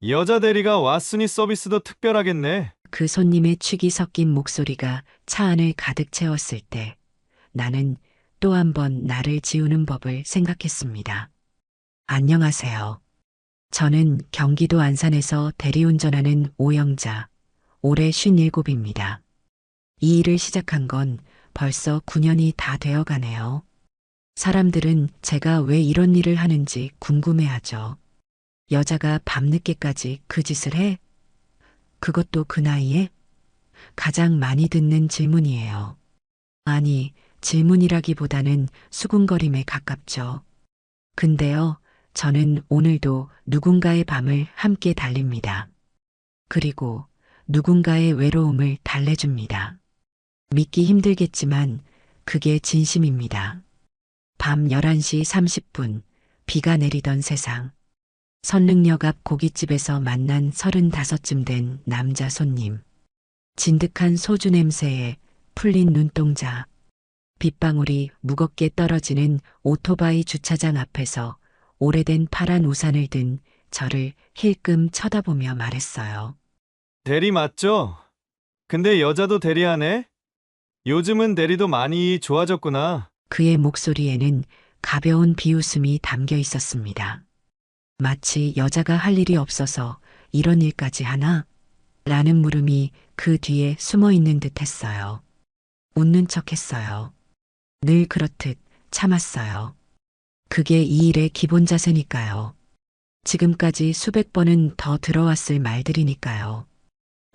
여자 대리가 왔으니 서비스도 특별하겠네. 그 손님의 취기 섞인 목소리가 차 안을 가득 채웠을 때 나는 또 한 번 나를 지우는 법을 생각했습니다. 안녕하세요. 저는 경기도 안산에서 대리운전하는 오영자, 올해 57입니다. 이 일을 시작한 건 벌써 9년이 다 되어 가네요. 사람들은 제가 왜 이런 일을 하는지 궁금해하죠. 여자가 밤늦게까지 그 짓을 해? 그것도 그 나이에? 가장 많이 듣는 질문이에요. 아니, 질문이라기보다는 수군거림에 가깝죠. 근데요, 저는 오늘도 누군가의 밤을 함께 달립니다. 그리고 누군가의 외로움을 달래줍니다. 믿기 힘들겠지만 그게 진심입니다. 밤 11시 30분, 비가 내리던 세상. 선릉역 앞 고깃집에서 만난 35쯤 된 남자 손님. 진득한 소주 냄새에 풀린 눈동자. 빗방울이 무겁게 떨어지는 오토바이 주차장 앞에서 오래된 파란 우산을 든 저를 힐끔 쳐다보며 말했어요. 대리 맞죠? 근데 여자도 대리하네? 요즘은 대리도 많이 좋아졌구나. 그의 목소리에는 가벼운 비웃음이 담겨 있었습니다. 마치 여자가 할 일이 없어서 이런 일까지 하나? 라는 물음이 그 뒤에 숨어 있는 듯 했어요. 웃는 척 했어요. 늘 그렇듯 참았어요. 그게 이 일의 기본 자세니까요. 지금까지 수백 번은 더 들어왔을 말들이니까요.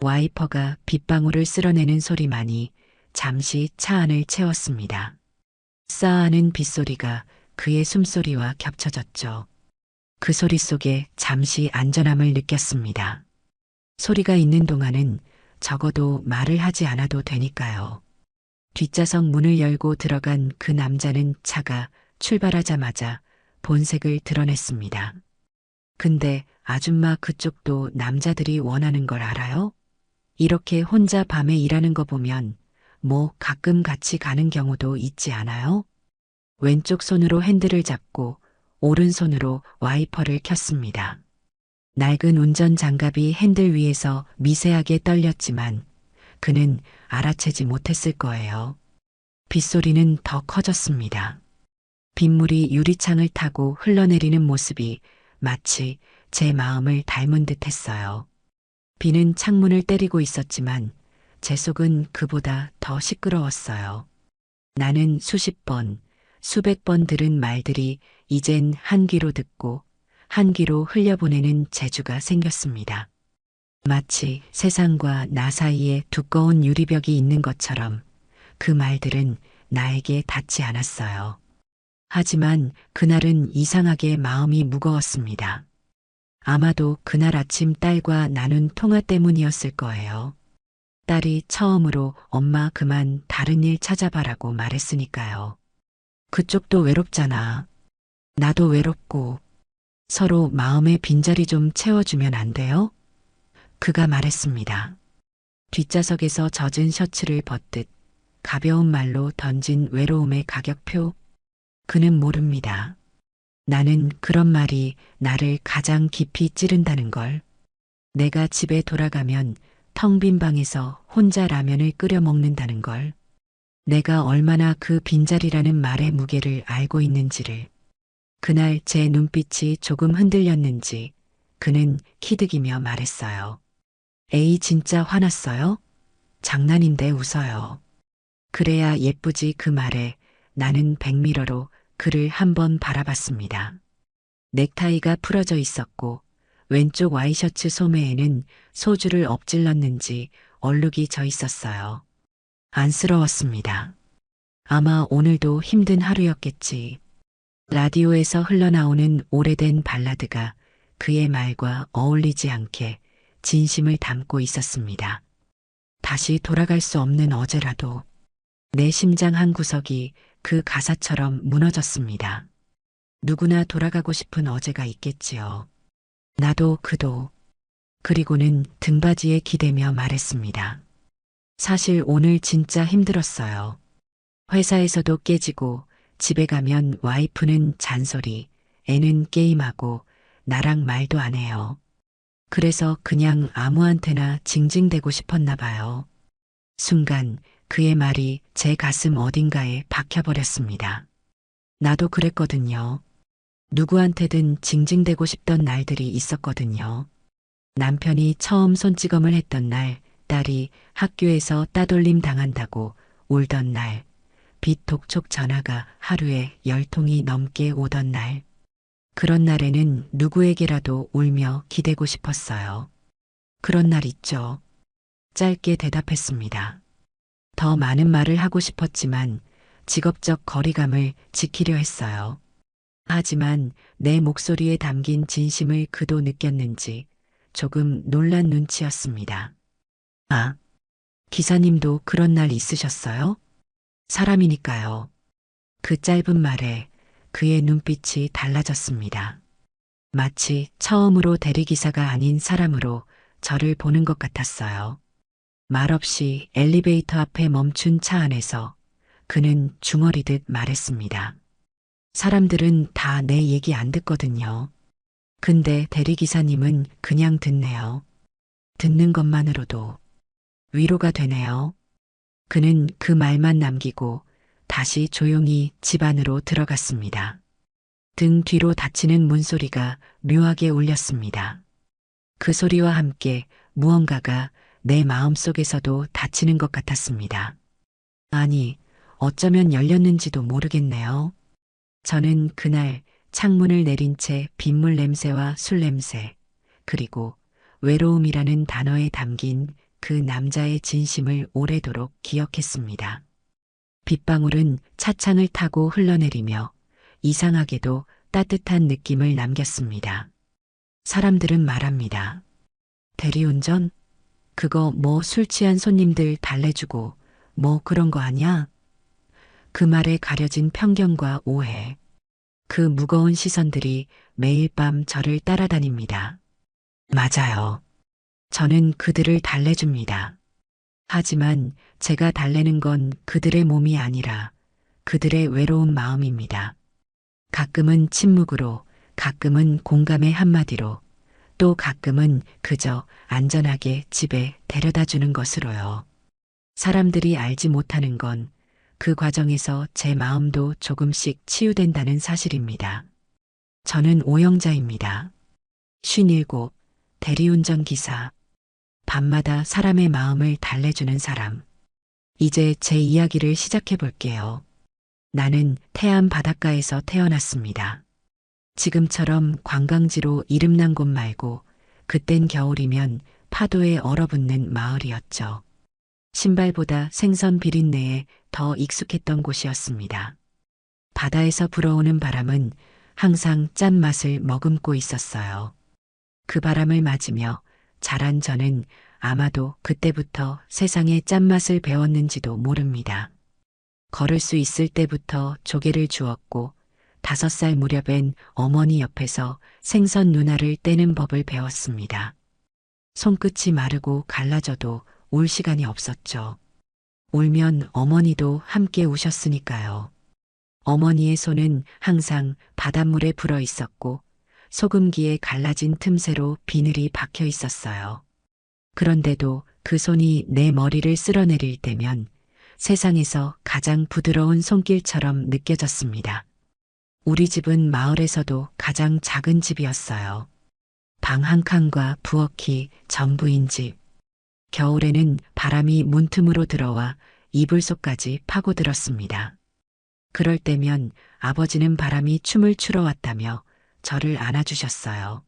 와이퍼가 빗방울을 쓸어내는 소리만이 잠시 차 안을 채웠습니다. 싸하는 빗소리가 그의 숨소리와 겹쳐졌죠. 그 소리 속에 잠시 안전함을 느꼈습니다. 소리가 있는 동안은 적어도 말을 하지 않아도 되니까요. 뒷좌석 문을 열고 들어간 그 남자는 차가 출발하자마자 본색을 드러냈습니다. 근데 아줌마 그쪽도 남자들이 원하는 걸 알아요? 이렇게 혼자 밤에 일하는 거 보면 뭐 가끔 같이 가는 경우도 있지 않아요? 왼쪽 손으로 핸들을 잡고 오른손으로 와이퍼를 켰습니다. 낡은 운전 장갑이 핸들 위에서 미세하게 떨렸지만 그는 알아채지 못했을 거예요. 빗소리는 더 커졌습니다. 빗물이 유리창을 타고 흘러내리는 모습이 마치 제 마음을 닮은 듯 했어요. 비는 창문을 때리고 있었지만 제 속은 그보다 더 시끄러웠어요. 나는 수십 번, 수백 번 들은 말들이 이젠 한 귀로 듣고 한 귀로 흘려보내는 재주가 생겼습니다. 마치 세상과 나 사이에 두꺼운 유리벽이 있는 것처럼 그 말들은 나에게 닿지 않았어요. 하지만 그날은 이상하게 마음이 무거웠습니다. 아마도 그날 아침 딸과 나눈 통화 때문이었을 거예요. 딸이 처음으로 엄마 그만 다른 일 찾아봐라고 말했으니까요. 그쪽도 외롭잖아. 나도 외롭고 서로 마음의 빈자리 좀 채워주면 안 돼요? 그가 말했습니다. 뒷좌석에서 젖은 셔츠를 벗듯 가벼운 말로 던진 외로움의 가격표? 그는 모릅니다. 나는 그런 말이 나를 가장 깊이 찌른다는 걸. 내가 집에 돌아가면 텅 빈 방에서 혼자 라면을 끓여 먹는다는 걸. 내가 얼마나 그 빈자리라는 말의 무게를 알고 있는지를. 그날 제 눈빛이 조금 흔들렸는지 그는 키득이며 말했어요. 에이 진짜 화났어요? 장난인데 웃어요. 그래야 예쁘지 그 말에 나는 백미러로 그를 한번 바라봤습니다. 넥타이가 풀어져 있었고 왼쪽 와이셔츠 소매에는 소주를 엎질렀는지 얼룩이 져 있었어요. 안쓰러웠습니다. 아마 오늘도 힘든 하루였겠지. 라디오에서 흘러나오는 오래된 발라드가 그의 말과 어울리지 않게 진심을 담고 있었습니다. 다시 돌아갈 수 없는 어제라도 내 심장 한 구석이 그 가사처럼 무너졌습니다. 누구나 돌아가고 싶은 어제가 있겠지요. 나도 그도. 그리고는 등받이에 기대며 말했습니다. 사실 오늘 진짜 힘들었어요. 회사에서도 깨지고 집에 가면 와이프는 잔소리, 애는 게임하고 나랑 말도 안 해요. 그래서 그냥 아무한테나 징징대고 싶었나 봐요. 순간 그의 말이 제 가슴 어딘가에 박혀버렸습니다. 나도 그랬거든요. 누구한테든 징징대고 싶던 날들이 있었거든요. 남편이 처음 손찌검을 했던 날, 딸이 학교에서 따돌림 당한다고 울던 날, 빚 독촉 전화가 하루에 10통이 넘게 오던 날. 그런 날에는 누구에게라도 울며 기대고 싶었어요. 그런 날 있죠. 짧게 대답했습니다. 더 많은 말을 하고 싶었지만 직업적 거리감을 지키려 했어요. 하지만 내 목소리에 담긴 진심을 그도 느꼈는지 조금 놀란 눈치였습니다. 아, 기사님도 그런 날 있으셨어요? 사람이니까요. 그 짧은 말에 그의 눈빛이 달라졌습니다. 마치 처음으로 대리기사가 아닌 사람으로 저를 보는 것 같았어요. 말없이 엘리베이터 앞에 멈춘 차 안에서 그는 중얼이듯 말했습니다. 사람들은 다 내 얘기 안 듣거든요. 근데 대리기사님은 그냥 듣네요. 듣는 것만으로도 위로가 되네요. 그는 그 말만 남기고 다시 조용히 집 안으로 들어갔습니다. 등 뒤로 닫히는 문소리가 묘하게 울렸습니다. 그 소리와 함께 무언가가 내 마음속에서도 닫히는 것 같았습니다. 아니, 어쩌면 열렸는지도 모르겠네요. 저는 그날 창문을 내린 채 빗물 냄새와 술 냄새, 그리고 외로움이라는 단어에 담긴 그 남자의 진심을 오래도록 기억했습니다. 빗방울은 차창을 타고 흘러내리며 이상하게도 따뜻한 느낌을 남겼습니다. 사람들은 말합니다. 대리운전? 그거 뭐 술 취한 손님들 달래주고 뭐 그런 거 아냐? 그 말에 가려진 편견과 오해. 그 무거운 시선들이 매일 밤 저를 따라다닙니다. 맞아요. 저는 그들을 달래줍니다. 하지만 제가 달래는 건 그들의 몸이 아니라 그들의 외로운 마음입니다. 가끔은 침묵으로, 가끔은 공감의 한마디로, 또 가끔은 그저 안전하게 집에 데려다 주는 것으로요. 사람들이 알지 못하는 건 그 과정에서 제 마음도 조금씩 치유된다는 사실입니다. 저는 오영자입니다. 57, 대리운전 기사. 밤마다 사람의 마음을 달래주는 사람. 이제 제 이야기를 시작해 볼게요. 나는 태안 바닷가에서 태어났습니다. 지금처럼 관광지로 이름난 곳 말고 그땐 겨울이면 파도에 얼어붙는 마을이었죠. 신발보다 생선 비린내에 더 익숙했던 곳이었습니다. 바다에서 불어오는 바람은 항상 짠맛을 머금고 있었어요. 그 바람을 맞으며 자란 저는 아마도 그때부터 세상의 짠맛을 배웠는지도 모릅니다. 걸을 수 있을 때부터 조개를 주었고 5살 무렵엔 어머니 옆에서 생선 누나를 떼는 법을 배웠습니다. 손끝이 마르고 갈라져도 울 시간이 없었죠. 울면 어머니도 함께 우셨으니까요. 어머니의 손은 항상 바닷물에 불어 있었고 소금기에 갈라진 틈새로 비늘이 박혀 있었어요. 그런데도 그 손이 내 머리를 쓸어내릴 때면 세상에서 가장 부드러운 손길처럼 느껴졌습니다. 우리 집은 마을에서도 가장 작은 집이었어요. 방 한 칸과 부엌이 전부인 집. 겨울에는 바람이 문틈으로 들어와 이불 속까지 파고들었습니다. 그럴 때면 아버지는 바람이 춤을 추러 왔다며 저를 안아주셨어요.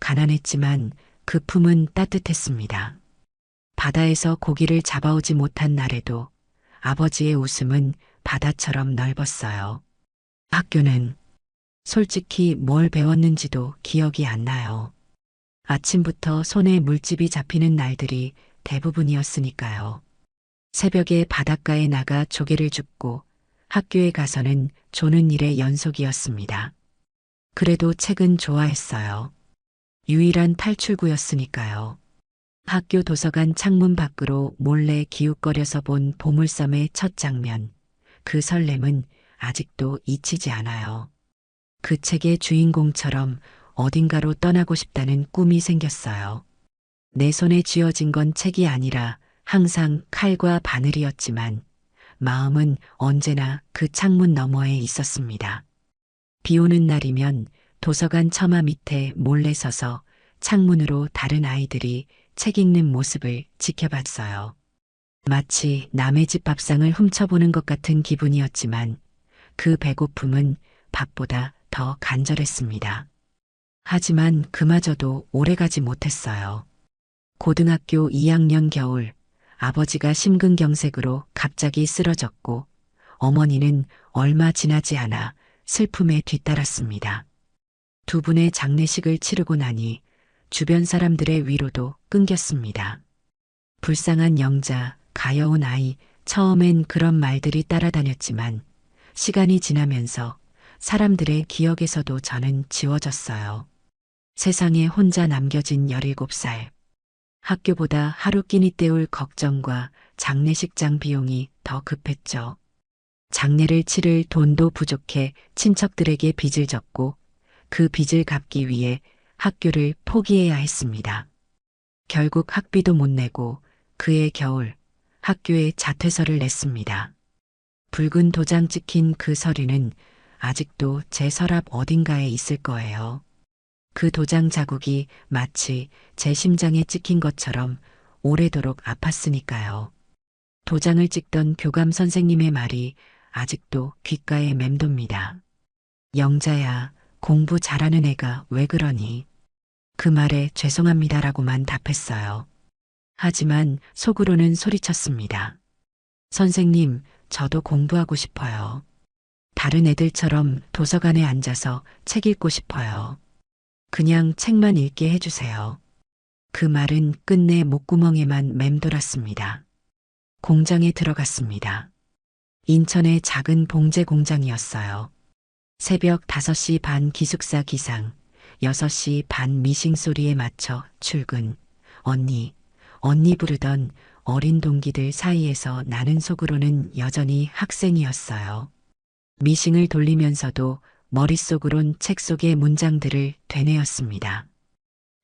가난했지만 그 품은 따뜻했습니다. 바다에서 고기를 잡아오지 못한 날에도 아버지의 웃음은 바다처럼 넓었어요. 학교는 솔직히 뭘 배웠는지도 기억이 안 나요. 아침부터 손에 물집이 잡히는 날들이 대부분이었으니까요. 새벽에 바닷가에 나가 조개를 줍고 학교에 가서는 조는 일의 연속이었습니다. 그래도 책은 좋아했어요. 유일한 탈출구였으니까요. 학교 도서관 창문 밖으로 몰래 기웃거려서 본 보물섬의 첫 장면. 그 설렘은 아직도 잊히지 않아요. 그 책의 주인공처럼 어딘가로 떠나고 싶다는 꿈이 생겼어요. 내 손에 쥐어진 건 책이 아니라 항상 칼과 바늘이었지만 마음은 언제나 그 창문 너머에 있었습니다. 비 오는 날이면 도서관 처마 밑에 몰래 서서 창문으로 다른 아이들이 책 읽는 모습을 지켜봤어요. 마치 남의 집 밥상을 훔쳐보는 것 같은 기분이었지만 그 배고픔은 밥보다 더 간절했습니다. 하지만 그마저도 오래가지 못했어요. 고등학교 2학년 겨울, 아버지가 심근경색으로 갑자기 쓰러졌고 어머니는 얼마 지나지 않아 슬픔에 뒤따랐습니다. 두 분의 장례식을 치르고 나니 주변 사람들의 위로도 끊겼습니다. 불쌍한 영자, 가여운 아이, 처음엔 그런 말들이 따라다녔지만 시간이 지나면서 사람들의 기억에서도 저는 지워졌어요. 세상에 혼자 남겨진 17살. 학교보다 하루 끼니 때울 걱정과 장례식장 비용이 더 급했죠. 장례를 치를 돈도 부족해 친척들에게 빚을 졌고 그 빚을 갚기 위해 학교를 포기해야 했습니다. 결국 학비도 못 내고 그해 겨울 학교에 자퇴서를 냈습니다. 붉은 도장 찍힌 그 서류는 아직도 제 서랍 어딘가에 있을 거예요. 그 도장 자국이 마치 제 심장에 찍힌 것처럼 오래도록 아팠으니까요. 도장을 찍던 교감 선생님의 말이 아직도 귓가에 맴돕니다. 영자야, 공부 잘하는 애가 왜 그러니? 그 말에 죄송합니다라고만 답했어요. 하지만 속으로는 소리쳤습니다. 선생님, 저도 공부하고 싶어요. 다른 애들처럼 도서관에 앉아서 책 읽고 싶어요. 그냥 책만 읽게 해주세요. 그 말은 끝내 목구멍에만 맴돌았습니다. 공장에 들어갔습니다. 인천의 작은 봉제 공장이었어요. 새벽 5시 반 기숙사 기상, 6시 반 미싱 소리에 맞춰 출근. 언니, 언니 부르던 어린 동기들 사이에서 나는 속으로는 여전히 학생이었어요. 미싱을 돌리면서도 머릿속으론 책 속의 문장들을 되뇌었습니다.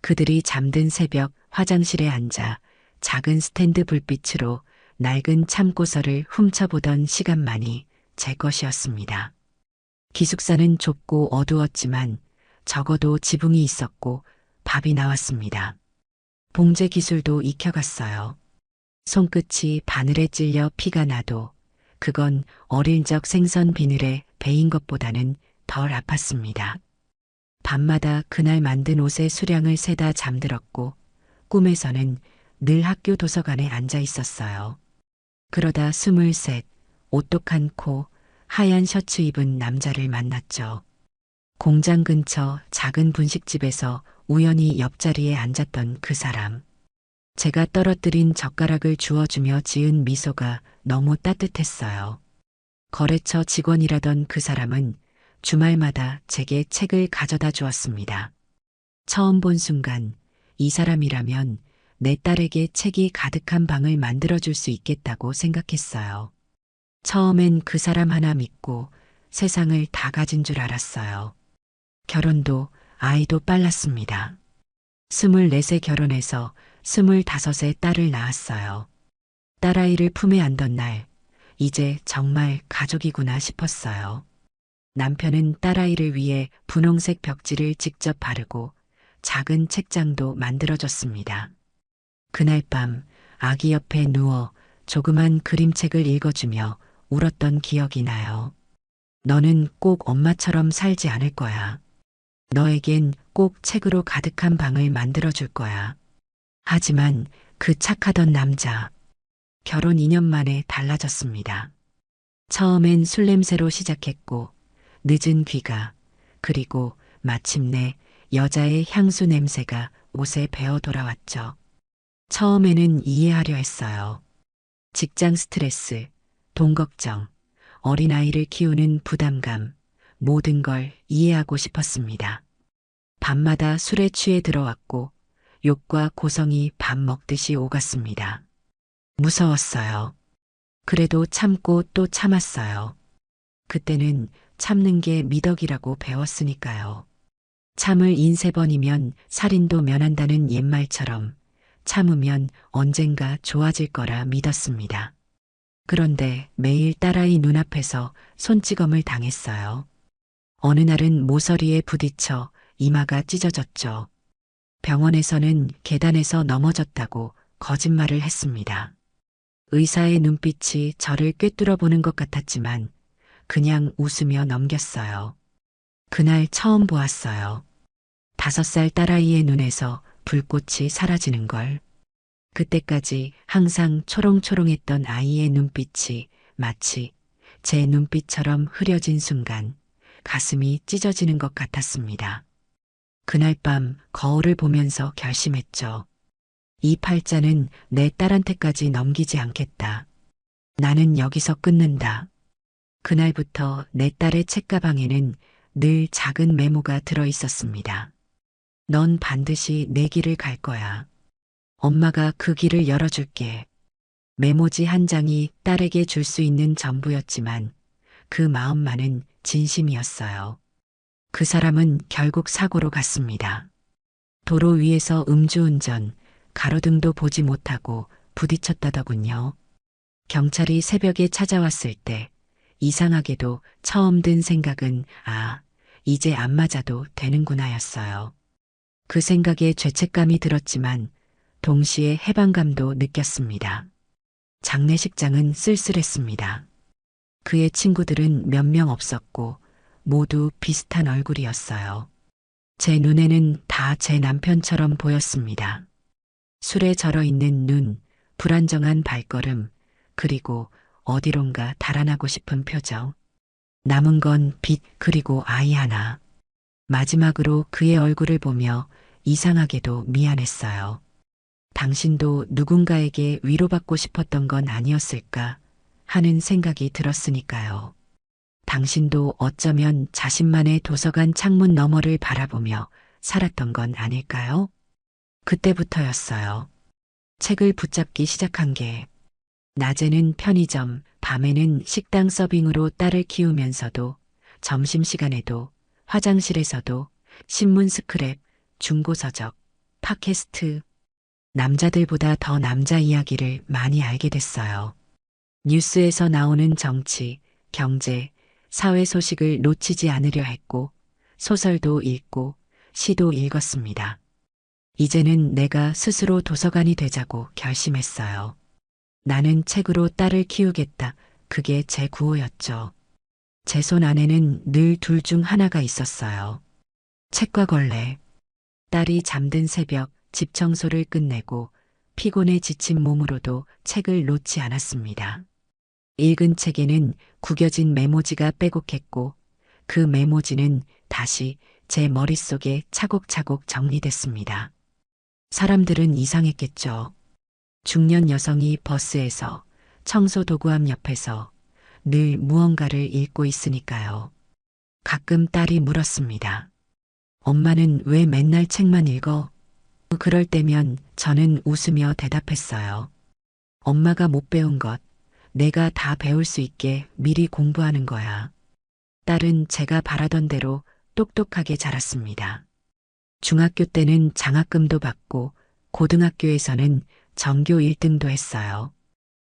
그들이 잠든 새벽 화장실에 앉아 작은 스탠드 불빛으로 낡은 참고서를 훔쳐보던 시간만이 제 것이었습니다. 기숙사는 좁고 어두웠지만 적어도 지붕이 있었고 밥이 나왔습니다. 봉제 기술도 익혀갔어요. 손끝이 바늘에 찔려 피가 나도 그건 어릴 적 생선 비늘에 베인 것보다는 덜 아팠습니다. 밤마다 그날 만든 옷의 수량을 세다 잠들었고 꿈에서는 늘 학교 도서관에 앉아 있었어요. 그러다 23, 오똑한 코, 하얀 셔츠 입은 남자를 만났죠. 공장 근처 작은 분식집에서 우연히 옆자리에 앉았던 그 사람. 제가 떨어뜨린 젓가락을 주워주며 지은 미소가 너무 따뜻했어요. 거래처 직원이라던 그 사람은 주말마다 제게 책을 가져다 주었습니다. 처음 본 순간 이 사람이라면 내 딸에게 책이 가득한 방을 만들어줄 수 있겠다고 생각했어요. 처음엔 그 사람 하나 믿고 세상을 다 가진 줄 알았어요. 결혼도 아이도 빨랐습니다. 24세 결혼해서 25세 딸을 낳았어요. 딸아이를 품에 안던 날, 이제 정말 가족이구나 싶었어요. 남편은 딸아이를 위해 분홍색 벽지를 직접 바르고 작은 책장도 만들어줬습니다. 그날 밤 아기 옆에 누워 조그만 그림책을 읽어주며 울었던 기억이 나요. 너는 꼭 엄마처럼 살지 않을 거야. 너에겐 꼭 책으로 가득한 방을 만들어줄 거야. 하지만 그 착하던 남자, 결혼 2년 만에 달라졌습니다. 처음엔 술 냄새로 시작했고, 늦은 귀가, 그리고 마침내 여자의 향수 냄새가 옷에 배어 돌아왔죠. 처음에는 이해하려 했어요. 직장 스트레스, 돈 걱정, 어린아이를 키우는 부담감, 모든 걸 이해하고 싶었습니다. 밤마다 술에 취해 들어왔고 욕과 고성이 밥 먹듯이 오갔습니다. 무서웠어요. 그래도 참고 또 참았어요. 그때는 참는 게 미덕이라고 배웠으니까요. 참을 인세 번이면 살인도 면한다는 옛말처럼 참으면 언젠가 좋아질 거라 믿었습니다. 그런데 매일 딸아이 눈앞에서 손찌검을 당했어요. 어느 날은 모서리에 부딪혀 이마가 찢어졌죠. 병원에서는 계단에서 넘어졌다고 거짓말을 했습니다. 의사의 눈빛이 저를 꿰뚫어 보는 것 같았지만 그냥 웃으며 넘겼어요. 그날 처음 보았어요. 5살 딸아이의 눈에서 불꽃이 사라지는 걸. 그때까지 항상 초롱초롱했던 아이의 눈빛이 마치 제 눈빛처럼 흐려진 순간 가슴이 찢어지는 것 같았습니다. 그날 밤 거울을 보면서 결심했죠. 이 팔자는 내 딸한테까지 넘기지 않겠다. 나는 여기서 끊는다. 그날부터 내 딸의 책가방에는 늘 작은 메모가 들어 있었습니다. 넌 반드시 내 길을 갈 거야. 엄마가 그 길을 열어줄게. 메모지 한 장이 딸에게 줄 수 있는 전부였지만 그 마음만은 진심이었어요. 그 사람은 결국 사고로 갔습니다. 도로 위에서 음주운전, 가로등도 보지 못하고 부딪혔다더군요. 경찰이 새벽에 찾아왔을 때 이상하게도 처음 든 생각은 이제 안 맞아도 되는구나였어요. 그 생각에 죄책감이 들었지만 동시에 해방감도 느꼈습니다. 장례식장은 쓸쓸했습니다. 그의 친구들은 몇 명 없었고 모두 비슷한 얼굴이었어요. 제 눈에는 다 제 남편처럼 보였습니다. 술에 절어 있는 눈, 불안정한 발걸음, 그리고 어디론가 달아나고 싶은 표정. 남은 건 빚 그리고 아이 하나. 마지막으로 그의 얼굴을 보며 이상하게도 미안했어요. 당신도 누군가에게 위로받고 싶었던 건 아니었을까 하는 생각이 들었으니까요. 당신도 어쩌면 자신만의 도서관 창문 너머를 바라보며 살았던 건 아닐까요? 그때부터였어요. 책을 붙잡기 시작한 게. 낮에는 편의점, 밤에는 식당 서빙으로 딸을 키우면서도 점심시간에도 화장실에서도 신문 스크랩, 중고서적, 팟캐스트. 남자들보다 더 남자 이야기를 많이 알게 됐어요. 뉴스에서 나오는 정치, 경제, 사회 소식을 놓치지 않으려 했고 소설도 읽고 시도 읽었습니다. 이제는 내가 스스로 도서관이 되자고 결심했어요. 나는 책으로 딸을 키우겠다. 그게 제 구호였죠. 제 손 안에는 늘 둘 중 하나가 있었어요. 책과 걸레. 딸이 잠든 새벽 집 청소를 끝내고 피곤에 지친 몸으로도 책을 놓지 않았습니다. 읽은 책에는 구겨진 메모지가 빼곡했고 그 메모지는 다시 제 머릿속에 차곡차곡 정리됐습니다. 사람들은 이상했겠죠. 중년 여성이 버스에서 청소 도구 앞 옆에서 늘 무언가를 읽고 있으니까요. 가끔 딸이 물었습니다. 엄마는 왜 맨날 책만 읽어? 그럴 때면 저는 웃으며 대답했어요. 엄마가 못 배운 것, 내가 다 배울 수 있게 미리 공부하는 거야. 딸은 제가 바라던 대로 똑똑하게 자랐습니다. 중학교 때는 장학금도 받고 고등학교에서는 전교 1등도 했어요.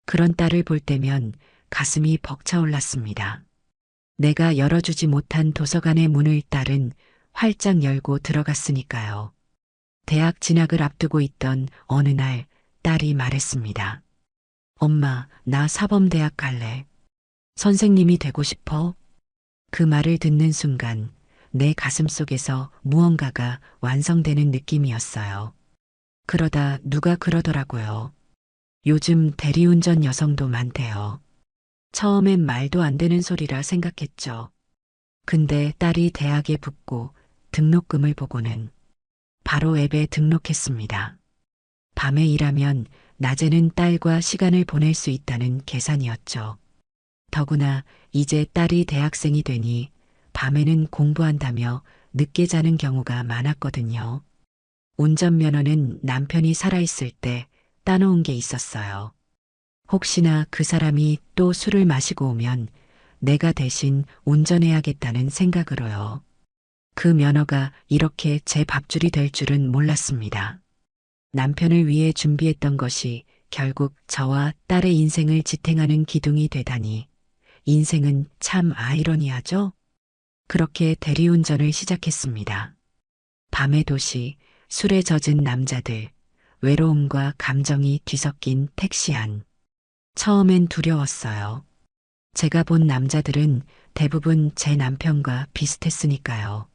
그런 딸을 볼 때면 가슴이 벅차올랐습니다. 내가 열어주지 못한 도서관의 문을 딸은 활짝 열고 들어갔으니까요. 대학 진학을 앞두고 있던 어느 날 딸이 말했습니다. 엄마, 나 사범대학 갈래. 선생님이 되고 싶어? 그 말을 듣는 순간 내 가슴 속에서 무언가가 완성되는 느낌이었어요. 그러다 누가 그러더라고요. 요즘 대리운전 여성도 많대요. 처음엔 말도 안 되는 소리라 생각했죠. 근데 딸이 대학에 붙고 등록금을 보고는 바로 앱에 등록했습니다. 밤에 일하면 낮에는 딸과 시간을 보낼 수 있다는 계산이었죠. 더구나 이제 딸이 대학생이 되니 밤에는 공부한다며 늦게 자는 경우가 많았거든요. 운전면허는 남편이 살아있을 때 따놓은 게 있었어요. 혹시나 그 사람이 또 술을 마시고 오면 내가 대신 운전해야겠다는 생각으로요. 그 면허가 이렇게 제 밥줄이 될 줄은 몰랐습니다. 남편을 위해 준비했던 것이 결국 저와 딸의 인생을 지탱하는 기둥이 되다니 인생은 참 아이러니하죠? 그렇게 대리운전을 시작했습니다. 밤의 도시, 술에 젖은 남자들, 외로움과 감정이 뒤섞인 택시 안. 처음엔 두려웠어요. 제가 본 남자들은 대부분 제 남편과 비슷했으니까요.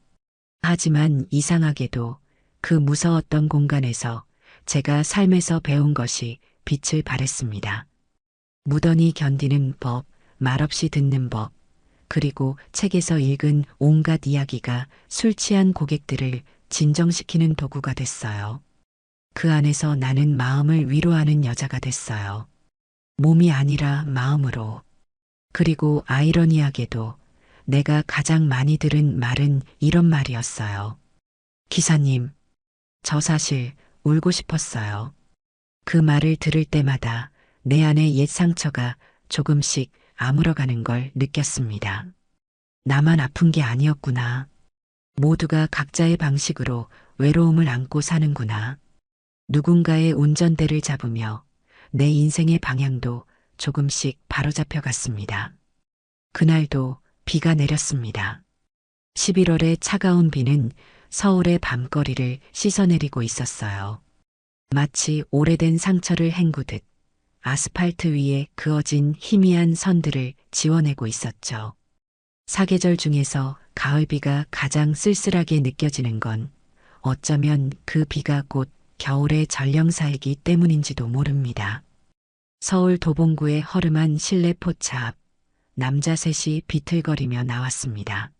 하지만 이상하게도 그 무서웠던 공간에서 제가 삶에서 배운 것이 빛을 발했습니다. 무던히 견디는 법, 말없이 듣는 법, 그리고 책에서 읽은 온갖 이야기가 술 취한 고객들을 진정시키는 도구가 됐어요. 그 안에서 나는 마음을 위로하는 여자가 됐어요. 몸이 아니라 마음으로. 그리고 아이러니하게도 내가 가장 많이 들은 말은 이런 말이었어요. 기사님, 저 사실 울고 싶었어요. 그 말을 들을 때마다 내 안의 옛 상처가 조금씩 아물어가는 걸 느꼈습니다. 나만 아픈 게 아니었구나. 모두가 각자의 방식으로 외로움을 안고 사는구나. 누군가의 운전대를 잡으며 내 인생의 방향도 조금씩 바로잡혀 갔습니다. 그날도 비가 내렸습니다. 11월의 차가운 비는 서울의 밤거리를 씻어내리고 있었어요. 마치 오래된 상처를 헹구듯 아스팔트 위에 그어진 희미한 선들을 지워내고 있었죠. 사계절 중에서 가을비가 가장 쓸쓸하게 느껴지는 건 어쩌면 그 비가 곧 겨울의 전령사이기 때문인지도 모릅니다. 서울 도봉구의 허름한 실내 포차 앞, 남자 셋이 비틀거리며 나왔습니다.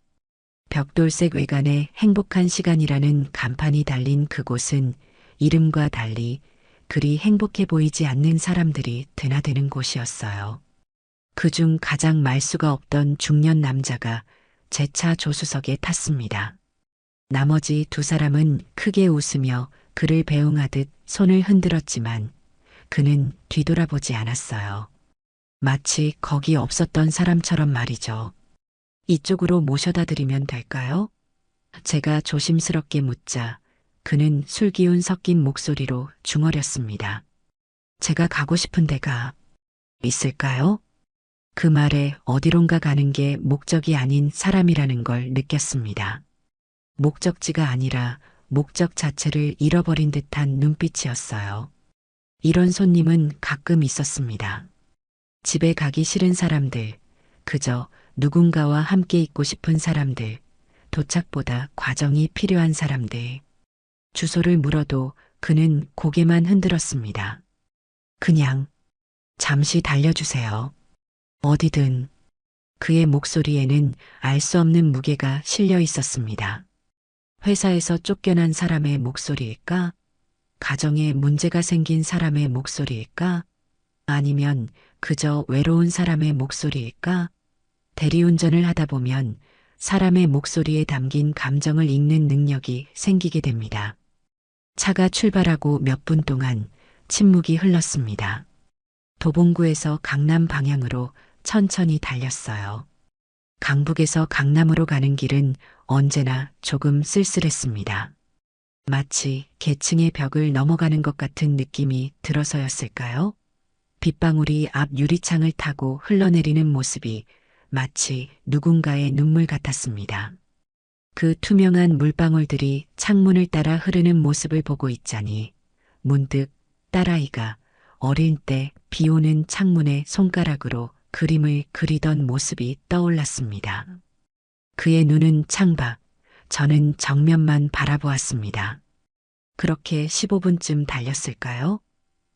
벽돌색 외관에 행복한 시간이라는 간판이 달린 그곳은 이름과 달리 그리 행복해 보이지 않는 사람들이 드나드는 곳이었어요. 그중 가장 말수가 없던 중년 남자가 제 차 조수석에 탔습니다. 나머지 두 사람은 크게 웃으며 그를 배웅하듯 손을 흔들었지만 그는 뒤돌아보지 않았어요. 마치 거기 없었던 사람처럼 말이죠. 이쪽으로 모셔다 드리면 될까요? 제가 조심스럽게 묻자 그는 술기운 섞인 목소리로 중얼였습니다. 제가 가고 싶은 데가 있을까요? 그 말에 어디론가 가는 게 목적이 아닌 사람이라는 걸 느꼈습니다. 목적지가 아니라 목적 자체를 잃어버린 듯한 눈빛이었어요. 이런 손님은 가끔 있었습니다. 집에 가기 싫은 사람들, 그저 누군가와 함께 있고 싶은 사람들, 도착보다 과정이 필요한 사람들. 주소를 물어도 그는 고개만 흔들었습니다. 그냥 잠시 달려주세요. 어디든. 그의 목소리에는 알 수 없는 무게가 실려 있었습니다. 회사에서 쫓겨난 사람의 목소리일까? 가정에 문제가 생긴 사람의 목소리일까? 아니면 그저 외로운 사람의 목소리일까? 대리운전을 하다 보면 사람의 목소리에 담긴 감정을 읽는 능력이 생기게 됩니다. 차가 출발하고 몇 분 동안 침묵이 흘렀습니다. 도봉구에서 강남 방향으로 천천히 달렸어요. 강북에서 강남으로 가는 길은 언제나 조금 쓸쓸했습니다. 마치 계층의 벽을 넘어가는 것 같은 느낌이 들어서였을까요? 빗방울이 앞 유리창을 타고 흘러내리는 모습이 마치 누군가의 눈물 같았습니다. 그 투명한 물방울들이 창문을 따라 흐르는 모습을 보고 있자니 문득 딸아이가 어릴 때 비오는 창문에 손가락으로 그림을 그리던 모습이 떠올랐습니다. 그의 눈은 창밖, 저는 정면만 바라보았습니다. 그렇게 15분쯤 달렸을까요?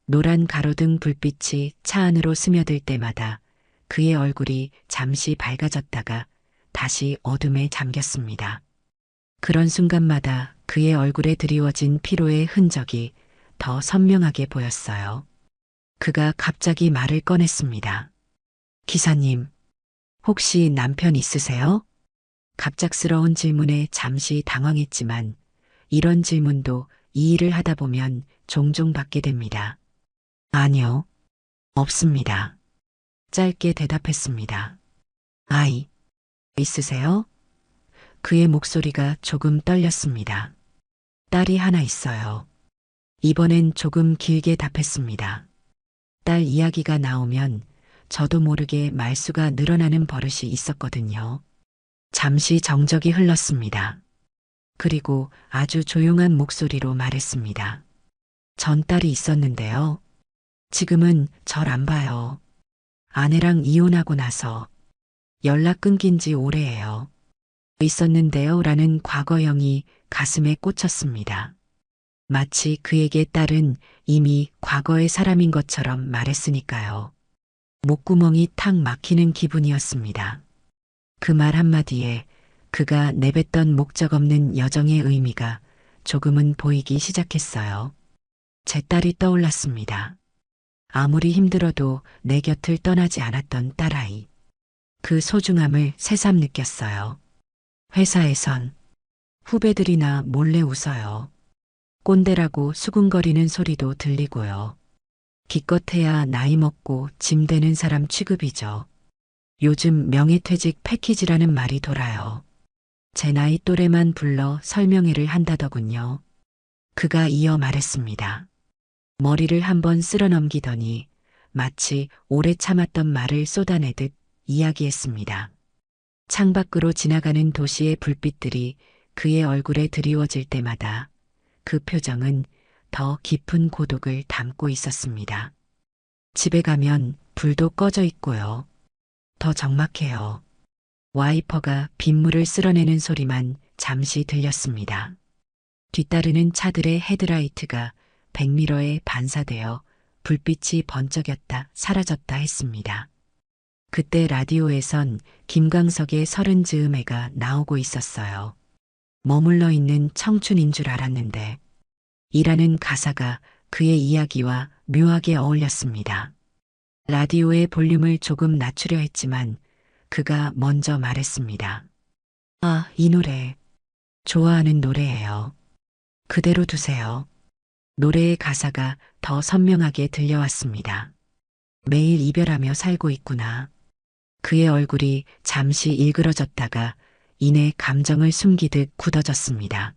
노란 가로등 불빛이 차 안으로 스며들 때마다 그의 얼굴이 잠시 밝아졌다가 다시 어둠에 잠겼습니다. 그런 순간마다 그의 얼굴에 드리워진 피로의 흔적이 더 선명하게 보였어요. 그가 갑자기 말을 꺼냈습니다. 기사님, 혹시 남편 있으세요? 갑작스러운 질문에 잠시 당황했지만 이런 질문도 이 일을 하다 보면 종종 받게 됩니다. 아니요, 없습니다. 짧게 대답했습니다. 아이, 있으세요? 그의 목소리가 조금 떨렸습니다. 딸이 하나 있어요. 이번엔 조금 길게 답했습니다. 딸 이야기가 나오면 저도 모르게 말수가 늘어나는 버릇이 있었거든요. 잠시 정적이 흘렀습니다. 그리고 아주 조용한 목소리로 말했습니다. 전 딸이 있었는데요. 지금은 절 안 봐요. 아내랑 이혼하고 나서 연락 끊긴 지 오래예요. 있었는데요. 라는 과거형이 가슴에 꽂혔습니다. 마치 그에게 딸은 이미 과거의 사람인 것처럼 말했으니까요. 목구멍이 탁 막히는 기분이었습니다. 그 말 한마디에 그가 내뱉던 목적 없는 여정의 의미가 조금은 보이기 시작했어요. 제 딸이 떠올랐습니다. 아무리 힘들어도 내 곁을 떠나지 않았던 딸아이. 그 소중함을 새삼 느꼈어요. 회사에선 후배들이나 몰래 웃어요. 꼰대라고 수군거리는 소리도 들리고요. 기껏해야 나이 먹고 짐 되는 사람 취급이죠. 요즘 명예퇴직 패키지라는 말이 돌아요. 제 나이 또래만 불러 설명회를 한다더군요. 그가 이어 말했습니다. 머리를 한번 쓸어 넘기더니 마치 오래 참았던 말을 쏟아내듯 이야기했습니다. 창밖으로 지나가는 도시의 불빛들이 그의 얼굴에 드리워질 때마다 그 표정은 더 깊은 고독을 담고 있었습니다. 집에 가면 불도 꺼져 있고요. 더 적막해요. 와이퍼가 빗물을 쓸어내는 소리만 잠시 들렸습니다. 뒤따르는 차들의 헤드라이트가 백미러에 반사되어 불빛이 번쩍였다 사라졌다 했습니다. 그때 라디오에선 김광석의 서른 즈음에가 나오고 있었어요. 머물러 있는 청춘인 줄 알았는데 이라는 가사가 그의 이야기와 묘하게 어울렸습니다. 라디오의 볼륨을 조금 낮추려 했지만 그가 먼저 말했습니다. 아, 이 노래. 좋아하는 노래예요. 그대로 두세요. 노래의 가사가 더 선명하게 들려왔습니다. 매일 이별하며 살고 있구나. 그의 얼굴이 잠시 일그러졌다가 이내 감정을 숨기듯 굳어졌습니다.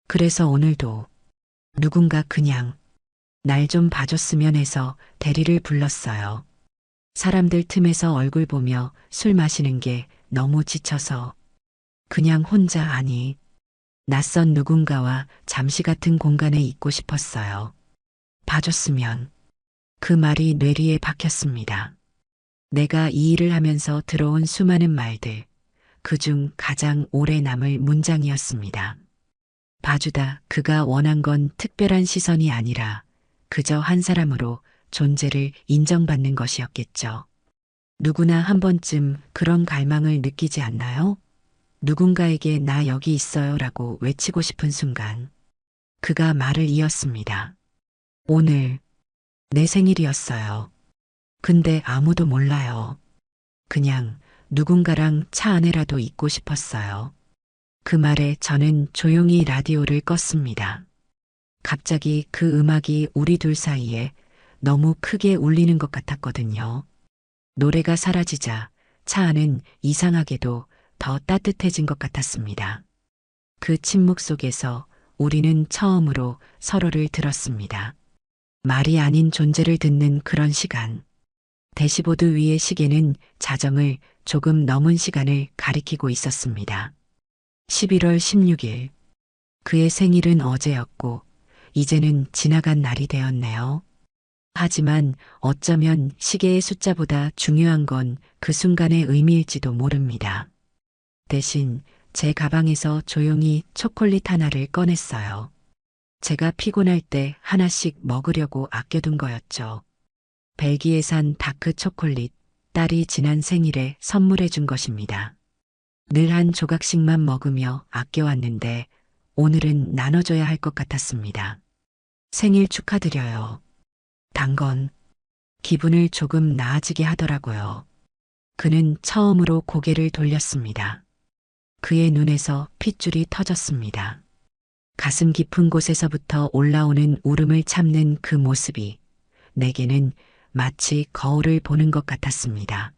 그래서 오늘도 누군가 그냥 날 좀 봐줬으면 해서 대리를 불렀어요. 사람들 틈에서 얼굴 보며 술 마시는 게 너무 지쳐서 그냥 혼자 아니 낯선 누군가와 잠시 같은 공간에 있고 싶었어요. 봐줬으면 그 말이 뇌리에 박혔습니다. 내가 이 일을 하면서 들어온 수많은 말들 그중 가장 오래 남을 문장이었습니다. 봐주다 그가 원한 건 특별한 시선이 아니라 그저 한 사람으로 존재를 인정받는 것이었겠죠. 누구나 한 번쯤 그런 갈망을 느끼지 않나요? 누군가에게 나 여기 있어요 라고 외치고 싶은 순간 그가 말을 이었습니다. 오늘 내 생일이었어요. 근데 아무도 몰라요. 그냥 누군가랑 차 안에라도 있고 싶었어요. 그 말에 저는 조용히 라디오를 껐습니다. 갑자기 그 음악이 우리 둘 사이에 너무 크게 울리는 것 같았거든요. 노래가 사라지자 차 안은 이상하게도 더 따뜻해진 것 같았습니다. 그 침묵 속에서 우리는 처음으로 서로를 들었습니다. 말이 아닌 존재를 듣는 그런 시간. 대시보드 위의 시계는 자정을 조금 넘은 시간을 가리키고 있었습니다. 11월 16일. 그의 생일은 어제였고 이제는 지나간 날이 되었네요. 하지만 어쩌면 시계의 숫자보다 중요한 건 그 순간의 의미일지도 모릅니다. 대신 제 가방에서 조용히 초콜릿 하나를 꺼냈어요. 제가 피곤할 때 하나씩 먹으려고 아껴둔 거였죠. 벨기에산 다크 초콜릿, 딸이 지난 생일에 선물해 준 것입니다. 늘 한 조각씩만 먹으며 아껴왔는데 오늘은 나눠줘야 할 것 같았습니다. 생일 축하드려요. 단 건 기분을 조금 나아지게 하더라고요. 그는 처음으로 고개를 돌렸습니다. 그의 눈에서 핏줄이 터졌습니다. 가슴 깊은 곳에서부터 올라오는 울음을 참는 그 모습이 내게는 마치 거울을 보는 것 같았습니다.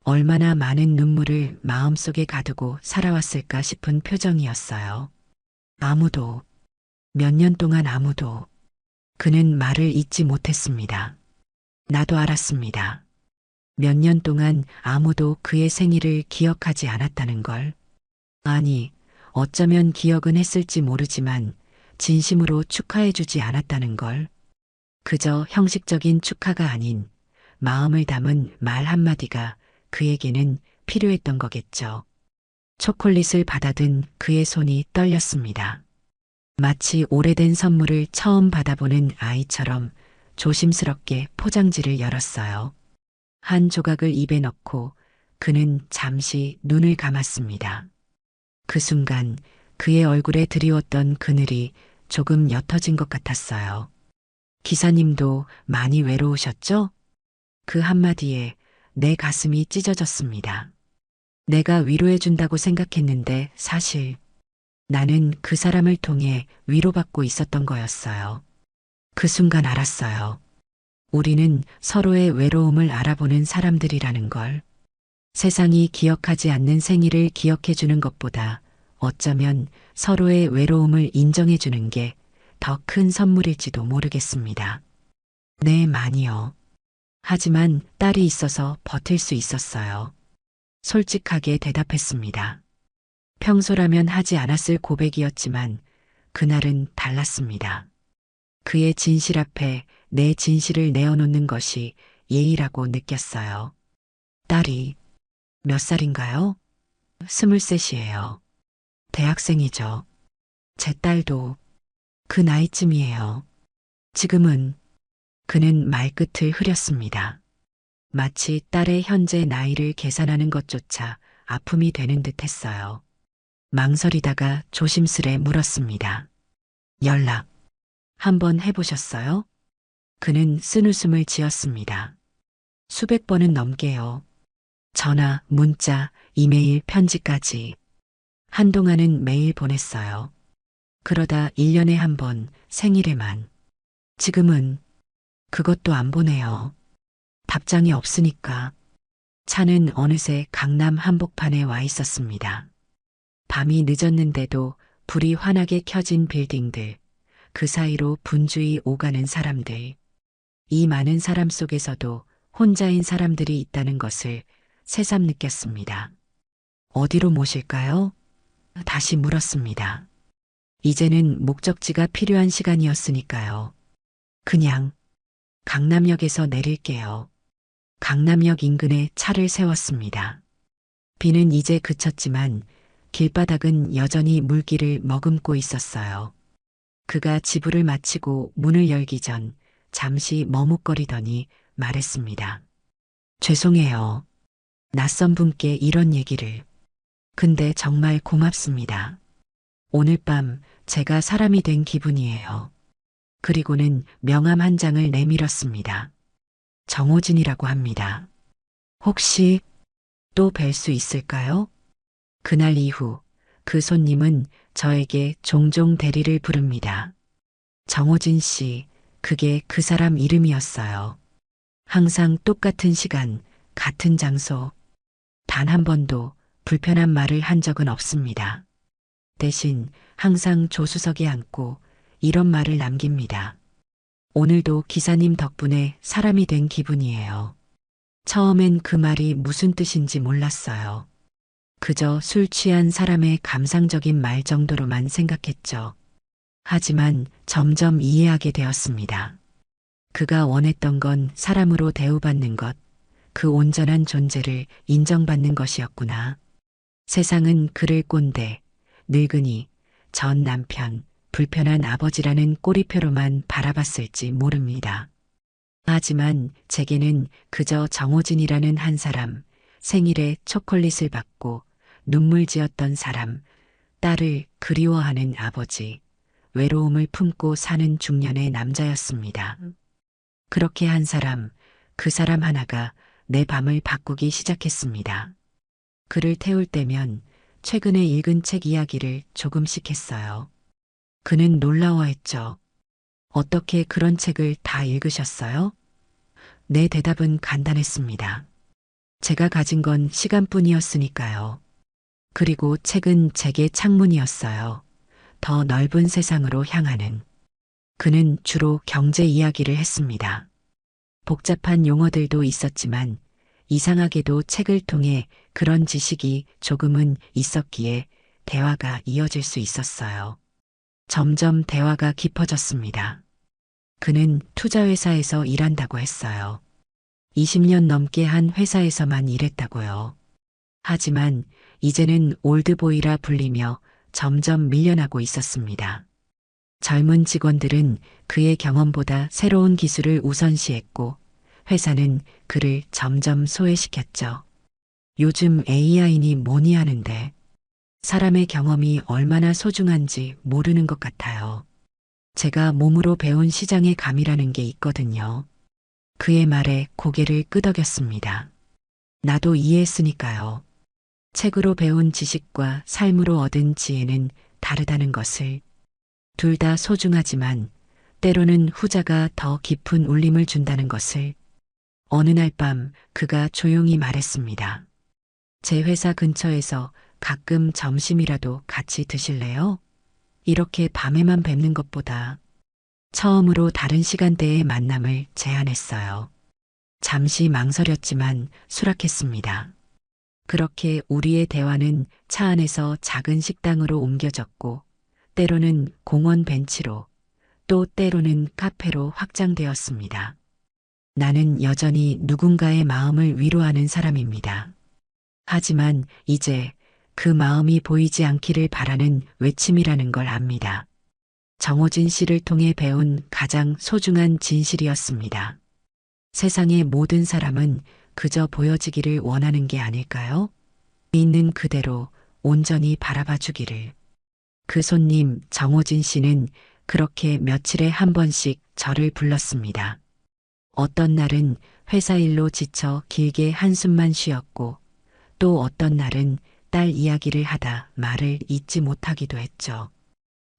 얼마나 많은 눈물을 마음속에 가두고 살아왔을까 싶은 표정이었어요. 아무도, 몇 년 동안 아무도, 그는 말을 잇지 못했습니다. 나도 알았습니다. 몇 년 동안 아무도 그의 생일을 기억하지 않았다는 걸. 아니, 어쩌면 기억은 했을지 모르지만 진심으로 축하해주지 않았다는 걸. 그저 형식적인 축하가 아닌 마음을 담은 말 한마디가 그에게는 필요했던 거겠죠. 초콜릿을 받아든 그의 손이 떨렸습니다. 마치 오래된 선물을 처음 받아보는 아이처럼 조심스럽게 포장지를 열었어요. 한 조각을 입에 넣고 그는 잠시 눈을 감았습니다. 그 순간 그의 얼굴에 드리웠던 그늘이 조금 옅어진 것 같았어요. 기사님도 많이 외로우셨죠? 그 한마디에 내 가슴이 찢어졌습니다. 내가 위로해준다고 생각했는데 사실 나는 그 사람을 통해 위로받고 있었던 거였어요. 그 순간 알았어요. 우리는 서로의 외로움을 알아보는 사람들이라는 걸. 세상이 기억하지 않는 생일을 기억해주는 것보다 어쩌면 서로의 외로움을 인정해주는 게 더 큰 선물일지도 모르겠습니다. 네, 많이요. 하지만 딸이 있어서 버틸 수 있었어요. 솔직하게 대답했습니다. 평소라면 하지 않았을 고백이었지만 그날은 달랐습니다. 그의 진실 앞에 내 진실을 내어놓는 것이 예의라고 느꼈어요. 딸이 몇 살인가요? 23이에요. 대학생이죠. 제 딸도 그 나이쯤이에요. 지금은 그는 말끝을 흐렸습니다. 마치 딸의 현재 나이를 계산하는 것조차 아픔이 되는 듯 했어요. 망설이다가 조심스레 물었습니다. 연락 한번 해보셨어요? 그는 쓴웃음을 지었습니다. 수백 번은 넘게요. 전화, 문자, 이메일, 편지까지. 한동안은 매일 보냈어요. 그러다 1년에 한 번, 생일에만. 지금은 그것도 안 보내요. 답장이 없으니까. 차는 어느새 강남 한복판에 와 있었습니다. 밤이 늦었는데도 불이 환하게 켜진 빌딩들, 그 사이로 분주히 오가는 사람들. 이 많은 사람 속에서도 혼자인 사람들이 있다는 것을 새삼 느꼈습니다. 어디로 모실까요? 다시 물었습니다. 이제는 목적지가 필요한 시간이었으니까요. 그냥 강남역에서 내릴게요. 강남역 인근에 차를 세웠습니다. 비는 이제 그쳤지만 길바닥은 여전히 물기를 머금고 있었어요. 그가 지불을 마치고 문을 열기 전 잠시 머뭇거리더니 말했습니다. 죄송해요. 낯선 분께 이런 얘기를. 근데 정말 고맙습니다. 오늘 밤 제가 사람이 된 기분이에요. 그리고는 명함 한 장을 내밀었습니다. 정호진이라고 합니다. 혹시 또 뵐 수 있을까요? 그날 이후 그 손님은 저에게 종종 대리를 부릅니다. 정호진 씨, 그게 그 사람 이름이었어요. 항상 똑같은 시간, 같은 장소. 단 한 번도 불편한 말을 한 적은 없습니다. 대신 항상 조수석에 앉고 이런 말을 남깁니다. 오늘도 기사님 덕분에 사람이 된 기분이에요. 처음엔 그 말이 무슨 뜻인지 몰랐어요. 그저 술 취한 사람의 감상적인 말 정도로만 생각했죠. 하지만 점점 이해하게 되었습니다. 그가 원했던 건 사람으로 대우받는 것, 그 온전한 존재를 인정받는 것이었구나. 세상은 그를 꼰대, 늙은이, 전 남편, 불편한 아버지라는 꼬리표로만 바라봤을지 모릅니다. 하지만 제게는 그저 정호진이라는 한 사람, 생일에 초콜릿을 받고 눈물 지었던 사람, 딸을 그리워하는 아버지, 외로움을 품고 사는 중년의 남자였습니다. 그렇게 한 사람, 그 사람 하나가 내 밤을 바꾸기 시작했습니다. 그를 태울 때면 최근에 읽은 책 이야기를 조금씩 했어요. 그는 놀라워했죠. 어떻게 그런 책을 다 읽으셨어요? 내 대답은 간단했습니다. 제가 가진 건 시간뿐이었으니까요. 그리고 책은 제게 창문이었어요. 더 넓은 세상으로 향하는. 그는 주로 경제 이야기를 했습니다. 복잡한 용어들도 있었지만 이상하게도 책을 통해 그런 지식이 조금은 있었기에 대화가 이어질 수 있었어요. 점점 대화가 깊어졌습니다. 그는 투자회사에서 일한다고 했어요. 20년 넘게 한 회사에서만 일했다고요. 하지만 이제는 올드보이라 불리며 점점 밀려나고 있었습니다. 젊은 직원들은 그의 경험보다 새로운 기술을 우선시했고 회사는 그를 점점 소외시켰죠. 요즘 AI니 뭐니 하는데 사람의 경험이 얼마나 소중한지 모르는 것 같아요. 제가 몸으로 배운 시장의 감이라는 게 있거든요. 그의 말에 고개를 끄덕였습니다. 나도 이해했으니까요. 책으로 배운 지식과 삶으로 얻은 지혜는 다르다는 것을. 둘 다 소중하지만 때로는 후자가 더 깊은 울림을 준다는 것을. 어느 날 밤 그가 조용히 말했습니다. 제 회사 근처에서 가끔 점심이라도 같이 드실래요? 이렇게 밤에만 뵙는 것보다 처음으로 다른 시간대의 만남을 제안했어요. 잠시 망설였지만 수락했습니다. 그렇게 우리의 대화는 차 안에서 작은 식당으로 옮겨졌고 때로는 공원 벤치로 또 때로는 카페로 확장되었습니다. 나는 여전히 누군가의 마음을 위로하는 사람입니다. 하지만 이제 그 마음이 보이지 않기를 바라는 외침이라는 걸 압니다. 정호진 씨를 통해 배운 가장 소중한 진실이었습니다. 세상의 모든 사람은 그저 보여지기를 원하는 게 아닐까요? 있는 그대로 온전히 바라봐 주기를. 그 손님 정호진 씨는 그렇게 며칠에 한 번씩 저를 불렀습니다. 어떤 날은 회사 일로 지쳐 길게 한숨만 쉬었고 또 어떤 날은 딸 이야기를 하다 말을 잇지 못하기도 했죠.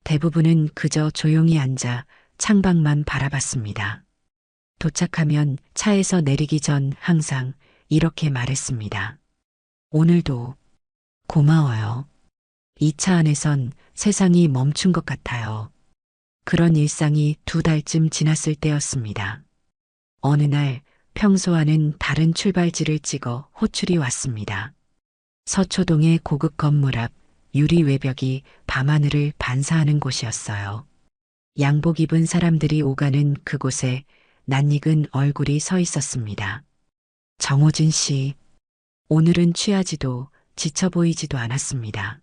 대부분은 그저 조용히 앉아 창밖만 바라봤습니다. 도착하면 차에서 내리기 전 항상 이렇게 말했습니다. 오늘도 고마워요. 이 차 안에선 세상이 멈춘 것 같아요. 그런 일상이 2달쯤 지났을 때였습니다. 어느 날 평소와는 다른 출발지를 찍어 호출이 왔습니다. 서초동의 고급 건물 앞 유리 외벽이 밤하늘을 반사하는 곳이었어요. 양복 입은 사람들이 오가는 그곳에 낯익은 얼굴이 서 있었습니다. 정호진 씨, 오늘은 취하지도 지쳐 보이지도 않았습니다.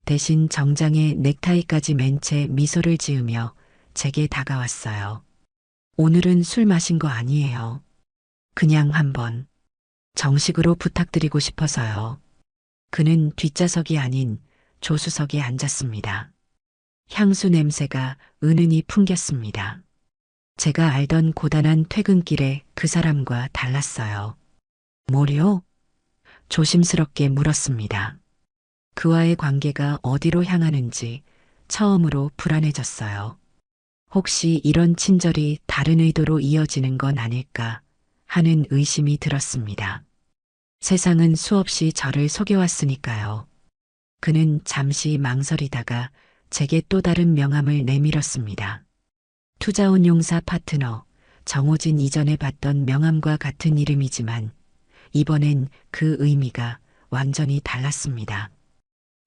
대신 정장에 넥타이까지 맨 채 미소를 지으며 제게 다가왔어요. 오늘은 술 마신 거 아니에요. 그냥 한번 정식으로 부탁드리고 싶어서요. 그는 뒷좌석이 아닌 조수석에 앉았습니다. 향수 냄새가 은은히 풍겼습니다. 제가 알던 고단한 퇴근길에 그 사람과 달랐어요. 뭐요? 조심스럽게 물었습니다. 그와의 관계가 어디로 향하는지 처음으로 불안해졌어요. 혹시 이런 친절이 다른 의도로 이어지는 건 아닐까 하는 의심이 들었습니다. 세상은 수없이 저를 속여왔으니까요. 그는 잠시 망설이다가 제게 또 다른 명함을 내밀었습니다. 투자운용사 파트너 정호진. 이전에 봤던 명함과 같은 이름이지만 이번엔 그 의미가 완전히 달랐습니다.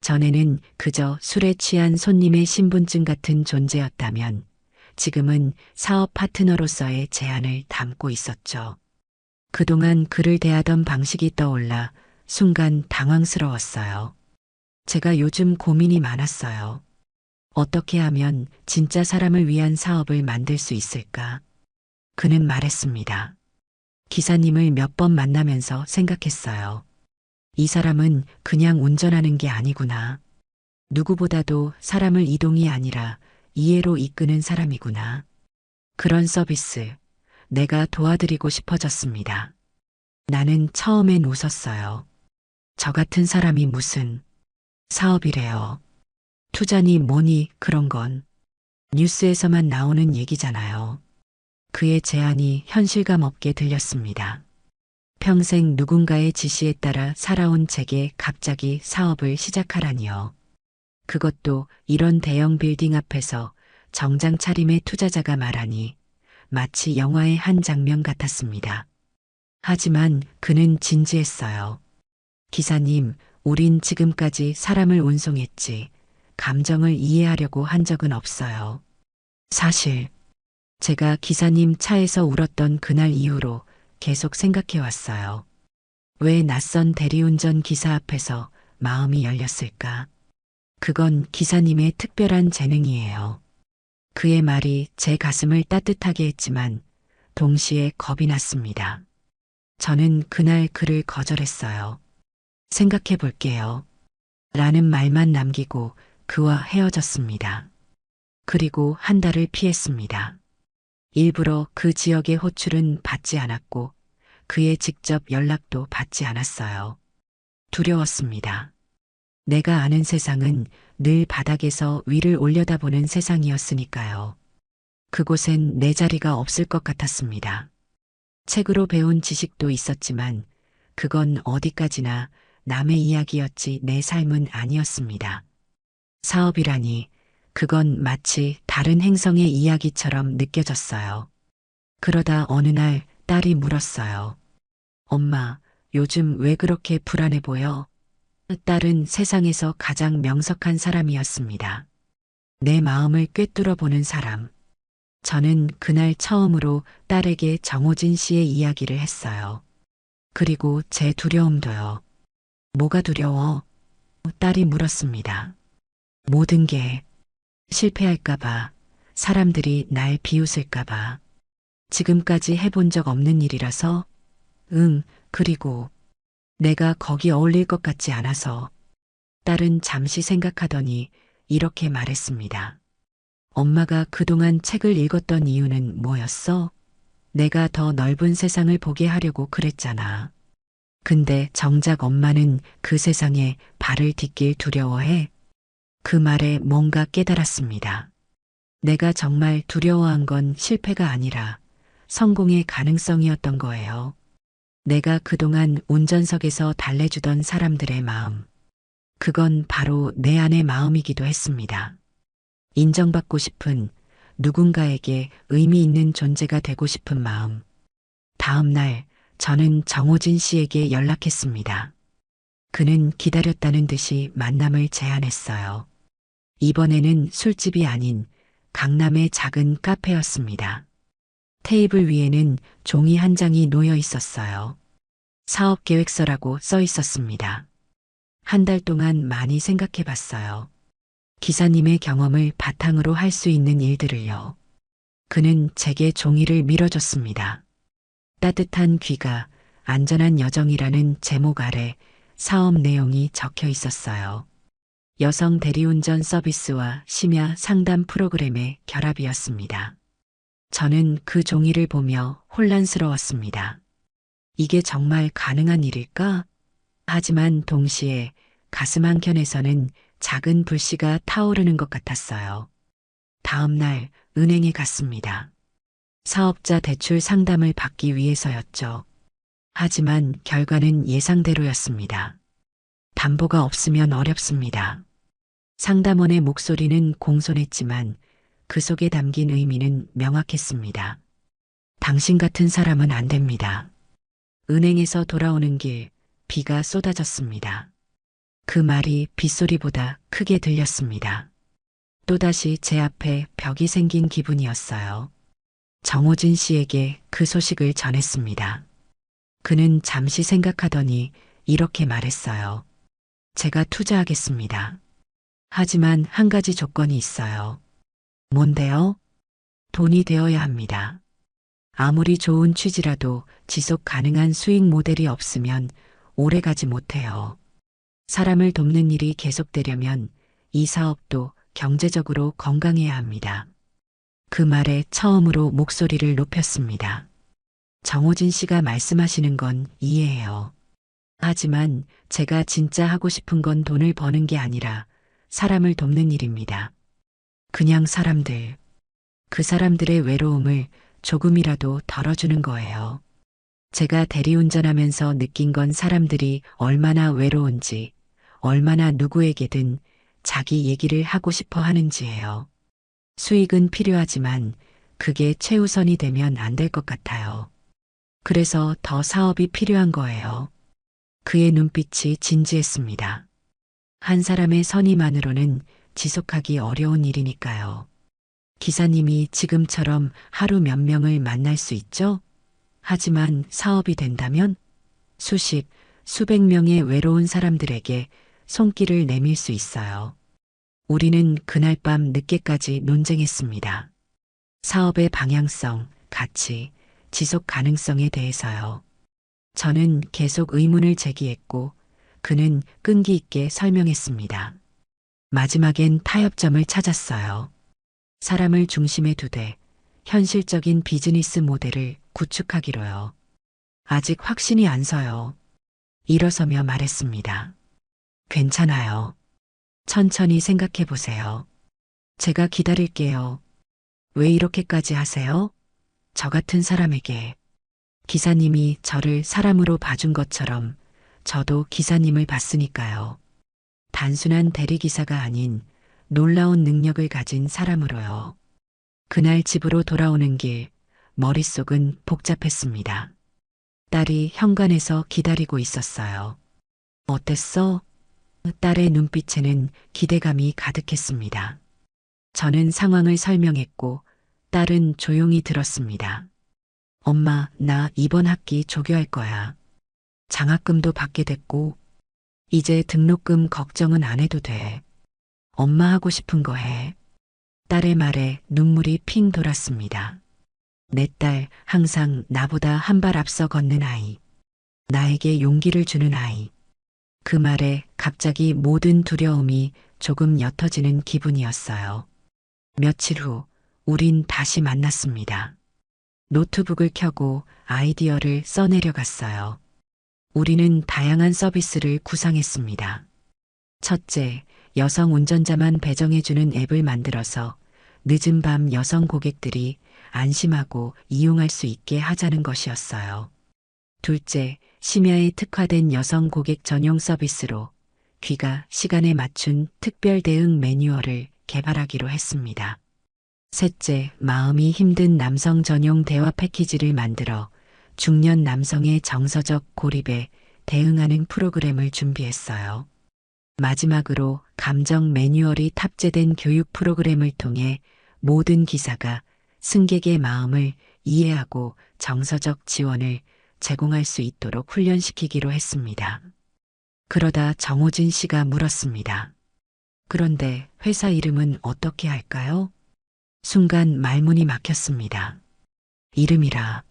전에는 그저 술에 취한 손님의 신분증 같은 존재였다면 지금은 사업 파트너로서의 제안을 담고 있었죠. 그동안 그를 대하던 방식이 떠올라 순간 당황스러웠어요. 제가 요즘 고민이 많았어요. 어떻게 하면 진짜 사람을 위한 사업을 만들 수 있을까? 그는 말했습니다. 기사님을 몇 번 만나면서 생각했어요. 이 사람은 그냥 운전하는 게 아니구나. 누구보다도 사람을 이동이 아니라 이해로 이끄는 사람이구나. 그런 서비스, 내가 도와드리고 싶어졌습니다. 나는 처음엔 웃었어요. 저 같은 사람이 무슨 사업이래요. 투자니 뭐니 그런 건 뉴스에서만 나오는 얘기잖아요. 그의 제안이 현실감 없게 들렸습니다. 평생 누군가의 지시에 따라 살아온 제게 갑자기 사업을 시작하라니요. 그것도 이런 대형 빌딩 앞에서 정장 차림의 투자자가 말하니 마치 영화의 한 장면 같았습니다. 하지만 그는 진지했어요. 기사님, 우린 지금까지 사람을 운송했지, 감정을 이해하려고 한 적은 없어요. 사실, 제가 기사님 차에서 울었던 그날 이후로 계속 생각해 왔어요. 왜 낯선 대리운전 기사 앞에서 마음이 열렸을까? 그건 기사님의 특별한 재능이에요. 그의 말이 제 가슴을 따뜻하게 했지만 동시에 겁이 났습니다. 저는 그날 그를 거절했어요. 생각해 볼게요. 라는 말만 남기고 그와 헤어졌습니다. 그리고 한 달을 피했습니다. 일부러 그 지역의 호출은 받지 않았고 그의 직접 연락도 받지 않았어요. 두려웠습니다. 내가 아는 세상은 늘 바닥에서 위를 올려다보는 세상이었으니까요. 그곳엔 내 자리가 없을 것 같았습니다. 책으로 배운 지식도 있었지만 그건 어디까지나 남의 이야기였지 내 삶은 아니었습니다. 사업이라니 그건 마치 다른 행성의 이야기처럼 느껴졌어요. 그러다 어느 날 딸이 물었어요. 엄마, 요즘 왜 그렇게 불안해 보여? 딸은 세상에서 가장 명석한 사람이었습니다. 내 마음을 꿰뚫어 보는 사람. 저는 그날 처음으로 딸에게 정호진 씨의 이야기를 했어요. 그리고 제 두려움도요. 뭐가 두려워? 딸이 물었습니다. 모든 게 실패할까봐, 사람들이 날 비웃을까봐. 지금까지 해본 적 없는 일이라서, 그리고 내가 거기 어울릴 것 같지 않아서. 딸은 잠시 생각하더니 이렇게 말했습니다. 엄마가 그동안 책을 읽었던 이유는 뭐였어? 내가 더 넓은 세상을 보게 하려고 그랬잖아. 근데 정작 엄마는 그 세상에 발을 딛길 두려워해. 그 말에 뭔가 깨달았습니다. 내가 정말 두려워한 건 실패가 아니라 성공의 가능성이었던 거예요. 내가 그동안 운전석에서 달래주던 사람들의 마음. 그건 바로 내 안의 마음이기도 했습니다. 인정받고 싶은, 누군가에게 의미 있는 존재가 되고 싶은 마음. 다음 날 저는 정호진 씨에게 연락했습니다. 그는 기다렸다는 듯이 만남을 제안했어요. 이번에는 술집이 아닌 강남의 작은 카페였습니다. 테이블 위에는 종이 한 장이 놓여 있었어요. 사업 계획서라고 써 있었습니다. 한 달 동안 많이 생각해 봤어요. 기사님의 경험을 바탕으로 할 수 있는 일들을요. 그는 제게 종이를 밀어줬습니다. 따뜻한 귀가 안전한 여정이라는 제목 아래 사업 내용이 적혀 있었어요. 여성 대리운전 서비스와 심야 상담 프로그램의 결합이었습니다. 저는 그 종이를 보며 혼란스러웠습니다. 이게 정말 가능한 일일까? 하지만 동시에 가슴 한켠에서는 작은 불씨가 타오르는 것 같았어요. 다음 날 은행에 갔습니다. 사업자 대출 상담을 받기 위해서였죠. 하지만 결과는 예상대로였습니다. 담보가 없으면 어렵습니다. 상담원의 목소리는 공손했지만 그 속에 담긴 의미는 명확했습니다. 당신 같은 사람은 안 됩니다. 은행에서 돌아오는 길, 비가 쏟아졌습니다. 그 말이 빗소리보다 크게 들렸습니다. 또다시 제 앞에 벽이 생긴 기분이었어요. 정호진 씨에게 그 소식을 전했습니다. 그는 잠시 생각하더니 이렇게 말했어요. 제가 투자하겠습니다. 하지만 한 가지 조건이 있어요. 뭔데요? 돈이 되어야 합니다. 아무리 좋은 취지라도 지속 가능한 수익 모델이 없으면 오래 가지 못해요. 사람을 돕는 일이 계속되려면 이 사업도 경제적으로 건강해야 합니다. 그 말에 처음으로 목소리를 높였습니다. 정호진 씨가 말씀하시는 건 이해해요. 하지만 제가 진짜 하고 싶은 건 돈을 버는 게 아니라 사람을 돕는 일입니다. 그냥 사람들, 그 사람들의 외로움을 조금이라도 덜어주는 거예요. 제가 대리운전하면서 느낀 건 사람들이 얼마나 외로운지, 얼마나 누구에게든 자기 얘기를 하고 싶어 하는지예요. 수익은 필요하지만 그게 최우선이 되면 안 될 것 같아요. 그래서 더 사업이 필요한 거예요. 그의 눈빛이 진지했습니다. 한 사람의 선의만으로는 지속하기 어려운 일이니까요. 기사님이 지금처럼 하루 몇 명을 만날 수 있죠? 하지만 사업이 된다면 수십, 수백 명의 외로운 사람들에게 손길을 내밀 수 있어요. 우리는 그날 밤 늦게까지 논쟁했습니다. 사업의 방향성, 가치, 지속 가능성에 대해서요. 저는 계속 의문을 제기했고 그는 끈기 있게 설명했습니다. 마지막엔 타협점을 찾았어요. 사람을 중심에 두되 현실적인 비즈니스 모델을 구축하기로요. 아직 확신이 안 서요. 일어서며 말했습니다. 괜찮아요. 천천히 생각해 보세요. 제가 기다릴게요. 왜 이렇게까지 하세요? 저 같은 사람에게. 기사님이 저를 사람으로 봐준 것처럼 저도 기사님을 봤으니까요. 단순한 대리기사가 아닌 놀라운 능력을 가진 사람으로요. 그날 집으로 돌아오는 길, 머릿속은 복잡했습니다. 딸이 현관에서 기다리고 있었어요. 어땠어? 딸의 눈빛에는 기대감이 가득했습니다. 저는 상황을 설명했고 딸은 조용히 들었습니다. 엄마, 나 이번 학기 조교할 거야. 장학금도 받게 됐고, 이제 등록금 걱정은 안 해도 돼. 엄마 하고 싶은 거 해. 딸의 말에 눈물이 핑 돌았습니다. 내 딸 항상 나보다 한 발 앞서 걷는 아이. 나에게 용기를 주는 아이. 그 말에 갑자기 모든 두려움이 조금 옅어지는 기분이었어요. 며칠 후, 우린 다시 만났습니다. 노트북을 켜고 아이디어를 써내려갔어요. 우리는 다양한 서비스를 구상했습니다. 첫째, 여성 운전자만 배정해주는 앱을 만들어서 늦은 밤 여성 고객들이 안심하고 이용할 수 있게 하자는 것이었어요. 둘째, 심야에 특화된 여성 고객 전용 서비스로 귀가 시간에 맞춘 특별 대응 매뉴얼을 개발하기로 했습니다. 셋째, 마음이 힘든 남성 전용 대화 패키지를 만들어 중년 남성의 정서적 고립에 대응하는 프로그램을 준비했어요. 마지막으로 감정 매뉴얼이 탑재된 교육 프로그램을 통해 모든 기사가 승객의 마음을 이해하고 정서적 지원을 제공할 수 있도록 훈련시키기로 했습니다. 그러다 정호진 씨가 물었습니다. 그런데 회사 이름은 어떻게 할까요? 순간 말문이 막혔습니다. 이름이라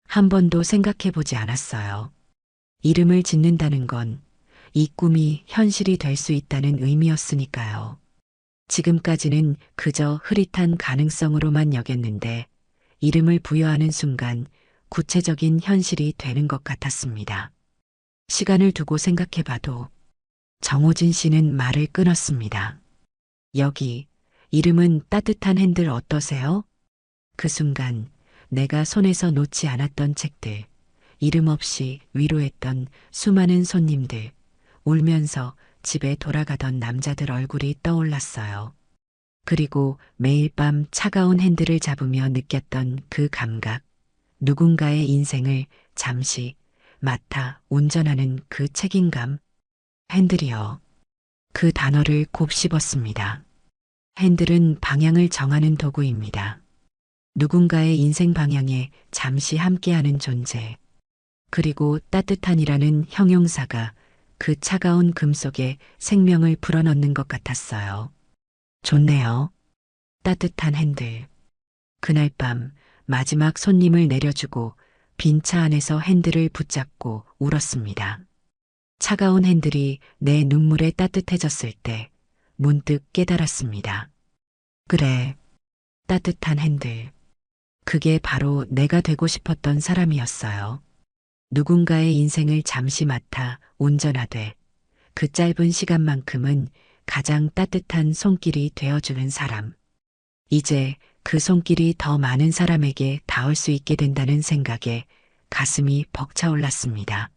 한 번도 생각해 보지 않았어요. 이름을 짓는다는 건 이 꿈이 현실이 될 수 있다는 의미였으니까요. 지금까지는 그저 흐릿한 가능성으로만 여겼는데 이름을 부여하는 순간 구체적인 현실이 되는 것 같았습니다. 시간을 두고 생각해 봐도 정호진 씨는 말을 끊었습니다. 여기 이름은 따뜻한 핸들 어떠세요? 그 순간 내가 손에서 놓지 않았던 책들, 이름 없이 위로했던 수많은 손님들, 울면서 집에 돌아가던 남자들 얼굴이 떠올랐어요. 그리고 매일 밤 차가운 핸들을 잡으며 느꼈던 그 감각, 누군가의 인생을 잠시 맡아 운전하는 그 책임감, 핸들이요. 그 단어를 곱씹었습니다. 핸들은 방향을 정하는 도구입니다. 누군가의 인생 방향에 잠시 함께하는 존재. 그리고 따뜻한이라는 형용사가 그 차가운 금속에 생명을 불어넣는 것 같았어요. 좋네요. 따뜻한 핸들. 그날 밤 마지막 손님을 내려주고 빈 차 안에서 핸들을 붙잡고 울었습니다. 차가운 핸들이 내 눈물에 따뜻해졌을 때 문득 깨달았습니다. 그래, 따뜻한 핸들. 그게 바로 내가 되고 싶었던 사람이었어요. 누군가의 인생을 잠시 맡아 운전하되 그 짧은 시간만큼은 가장 따뜻한 손길이 되어주는 사람. 이제 그 손길이 더 많은 사람에게 닿을 수 있게 된다는 생각에 가슴이 벅차올랐습니다.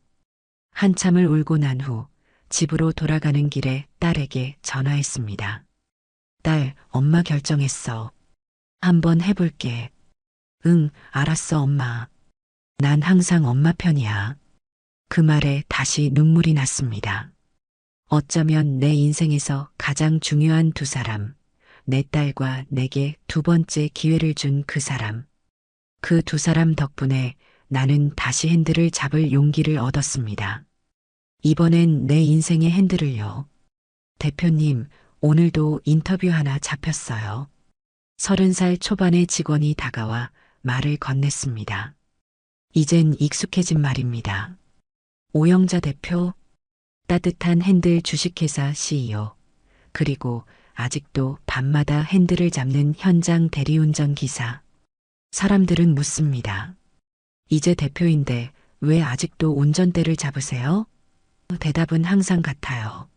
한참을 울고 난 후 집으로 돌아가는 길에 딸에게 전화했습니다. 딸, 엄마 결정했어. 한번 해볼게. 응, 알았어, 엄마. 난 항상 엄마 편이야. 그 말에 다시 눈물이 났습니다. 어쩌면 내 인생에서 가장 중요한 두 사람, 내 딸과 내게 두 번째 기회를 준 그 사람. 그 두 사람 덕분에 나는 다시 핸들을 잡을 용기를 얻었습니다. 이번엔 내 인생의 핸들을요. 대표님, 오늘도 인터뷰 하나 잡혔어요. 30살 초반의 직원이 다가와 말을 건넸습니다. 이젠 익숙해진 말입니다. 오영자 대표, 따뜻한 핸들 주식회사 CEO, 그리고 아직도 밤마다 핸들을 잡는 현장 대리운전 기사. 사람들은 묻습니다. 이제 대표인데 왜 아직도 운전대를 잡으세요? 대답은 항상 같아요.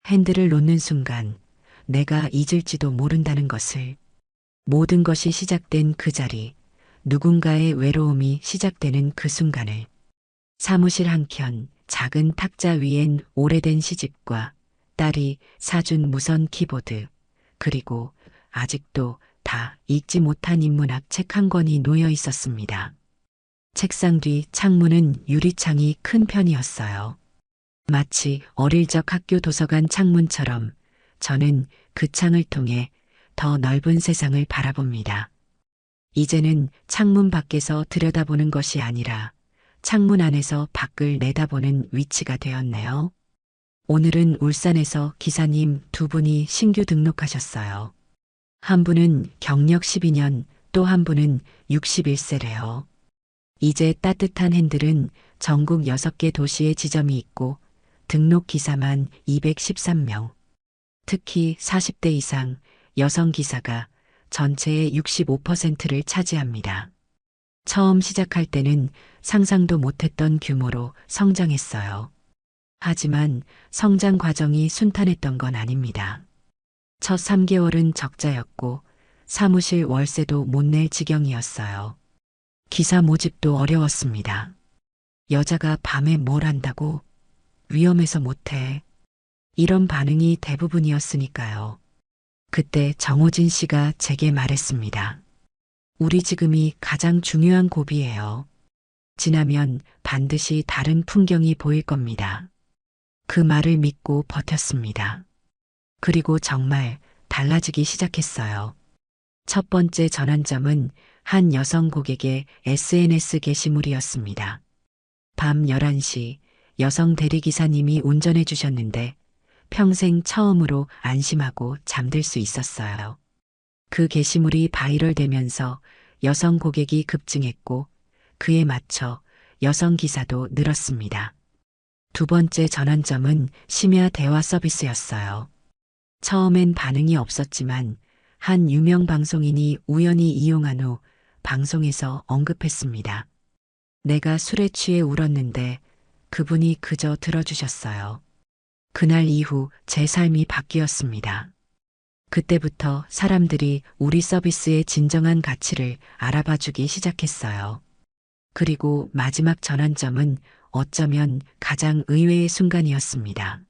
핸들을 놓는 순간 내가 잊을지도 모른다는 것을. 모든 것이 시작된 그 자리, 누군가의 외로움이 시작되는 그 순간을. 사무실 한켠 작은 탁자 위엔 오래된 시집과 딸이 사준 무선 키보드, 그리고 아직도 다 읽지 못한 인문학 책 한 권이 놓여 있었습니다. 책상 뒤 창문은 유리창이 큰 편이었어요. 마치 어릴 적 학교 도서관 창문처럼 저는 그 창을 통해 더 넓은 세상을 바라봅니다. 이제는 창문 밖에서 들여다보는 것이 아니라 창문 안에서 밖을 내다보는 위치가 되었네요. 오늘은 울산에서 기사님 두 분이 신규 등록하셨어요. 한 분은 경력 12년, 또 한 분은 61세래요. 이제 따뜻한 핸들은 전국 6개 도시에 지점이 있고 등록 기사만 213명. 특히 40대 이상 여성 기사가 전체의 65%를 차지합니다. 처음 시작할 때는 상상도 못했던 규모로 성장했어요. 하지만 성장 과정이 순탄했던 건 아닙니다. 첫 3개월은 적자였고 사무실 월세도 못 낼 지경이었어요. 기사 모집도 어려웠습니다. 여자가 밤에 뭘 한다고? 위험해서 못해. 이런 반응이 대부분이었으니까요. 그때 정호진 씨가 제게 말했습니다. 우리 지금이 가장 중요한 고비예요. 지나면 반드시 다른 풍경이 보일 겁니다. 그 말을 믿고 버텼습니다. 그리고 정말 달라지기 시작했어요. 첫 번째 전환점은 한 여성 고객의 SNS 게시물이었습니다. 밤 11시 여성 대리기사님이 운전해 주셨는데 평생 처음으로 안심하고 잠들 수 있었어요. 그 게시물이 바이럴되면서 여성 고객이 급증했고 그에 맞춰 여성 기사도 늘었습니다. 두 번째 전환점은 심야 대화 서비스였어요. 처음엔 반응이 없었지만 한 유명 방송인이 우연히 이용한 후 방송에서 언급했습니다. 내가 술에 취해 울었는데 그분이 그저 들어주셨어요. 그날 이후 제 삶이 바뀌었습니다. 그때부터 사람들이 우리 서비스의 진정한 가치를 알아봐 주기 시작했어요. 그리고 마지막 전환점은 어쩌면 가장 의외의 순간이었습니다.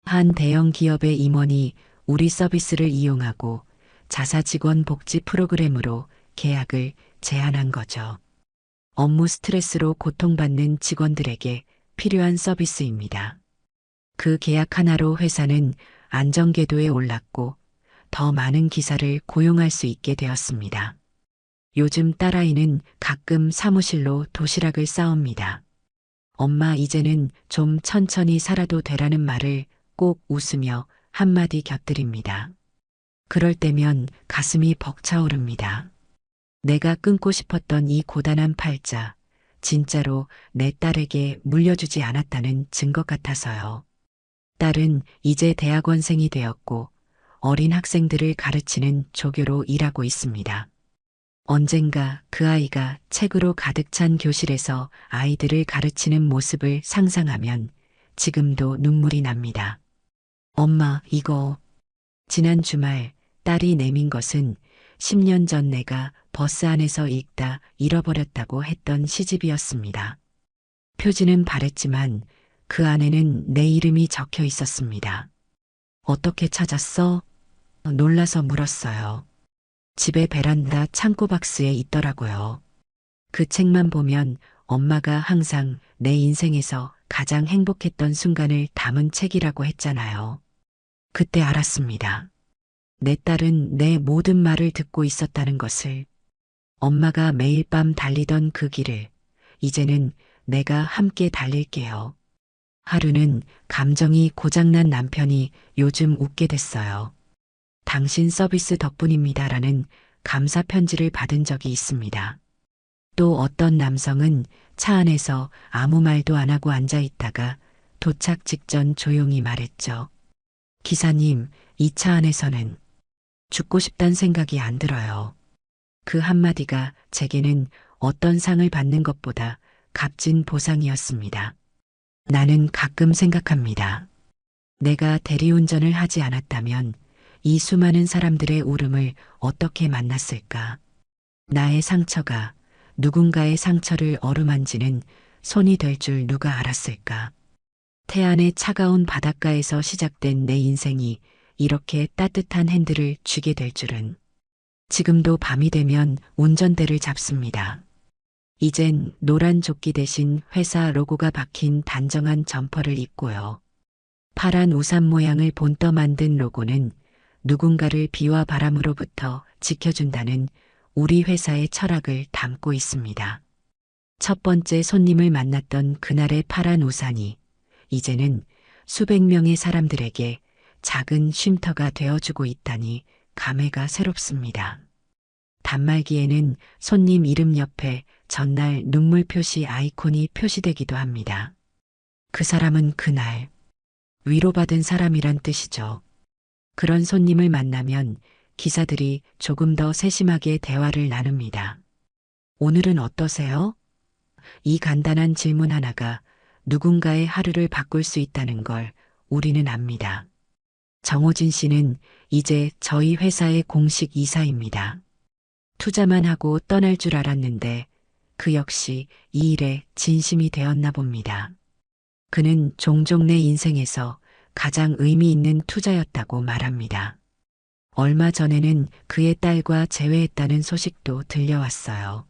한 대형 기업의 임원이 우리 서비스를 이용하고 자사 직원 복지 프로그램으로 계약을 제안한 거죠. 업무 스트레스로 고통받는 직원들에게 필요한 서비스입니다. 그 계약 하나로 회사는 안정궤도에 올랐고 더 많은 기사를 고용할 수 있게 되었습니다. 요즘 딸아이는 가끔 사무실로 도시락을 싸옵니다. 엄마 이제는 좀 천천히 살아도 되라는 말을 꼭 웃으며 한마디 곁들입니다. 그럴 때면 가슴이 벅차오릅니다. 내가 끊고 싶었던 이 고단한 팔자, 진짜로 내 딸에게 물려주지 않았다는 증거 같아서요. 딸은 이제 대학원생이 되었고 어린 학생들을 가르치는 조교로 일하고 있습니다. 언젠가 그 아이가 책으로 가득 찬 교실에서 아이들을 가르치는 모습을 상상하면 지금도 눈물이 납니다. 엄마, 이거. 지난 주말 딸이 내민 것은 10년 전 내가 버스 안에서 읽다 잃어버렸다고 했던 시집이었습니다. 표지는 바랬지만 그 안에는 내 이름이 적혀 있었습니다. 어떻게 찾았어? 놀라서 물었어요. 집에 베란다 창고 박스에 있더라고요. 그 책만 보면 엄마가 항상 내 인생에서 가장 행복했던 순간을 담은 책이라고 했잖아요. 그때 알았습니다. 내 딸은 내 모든 말을 듣고 있었다는 것을. 엄마가 매일 밤 달리던 그 길을 이제는 내가 함께 달릴게요. 하루는 감정이 고장난 남편이 요즘 웃게 됐어요. 당신 서비스 덕분입니다라는 감사 편지를 받은 적이 있습니다. 또 어떤 남성은 차 안에서 아무 말도 안 하고 앉아 있다가 도착 직전 조용히 말했죠. 기사님, 이 차 안에서는 죽고 싶단 생각이 안 들어요. 그 한마디가 제게는 어떤 상을 받는 것보다 값진 보상이었습니다. 나는 가끔 생각합니다. 내가 대리운전을 하지 않았다면 이 수많은 사람들의 울음을 어떻게 만났을까? 나의 상처가 누군가의 상처를 어루만지는 손이 될 줄 누가 알았을까? 태안의 차가운 바닷가에서 시작된 내 인생이 이렇게 따뜻한 핸들을 쥐게 될 줄은. 지금도 밤이 되면 운전대를 잡습니다. 이젠 노란 조끼 대신 회사 로고가 박힌 단정한 점퍼를 입고요. 파란 우산 모양을 본떠 만든 로고는 누군가를 비와 바람으로부터 지켜준다는 우리 회사의 철학을 담고 있습니다. 첫 번째 손님을 만났던 그날의 파란 우산이 이제는 수백 명의 사람들에게 작은 쉼터가 되어주고 있다니 감회가 새롭습니다. 단말기에는 손님 이름 옆에 전날 눈물 표시 아이콘이 표시되기도 합니다. 그 사람은 그날 위로받은 사람이란 뜻이죠. 그런 손님을 만나면 기사들이 조금 더 세심하게 대화를 나눕니다. 오늘은 어떠세요? 이 간단한 질문 하나가 누군가의 하루를 바꿀 수 있다는 걸 우리는 압니다. 정호진 씨는 이제 저희 회사의 공식 이사입니다. 투자만 하고 떠날 줄 알았는데 그 역시 이 일에 진심이 되었나 봅니다. 그는 종종 내 인생에서 가장 의미 있는 투자였다고 말합니다. 얼마 전에는 그의 딸과 재회했다는 소식도 들려왔어요.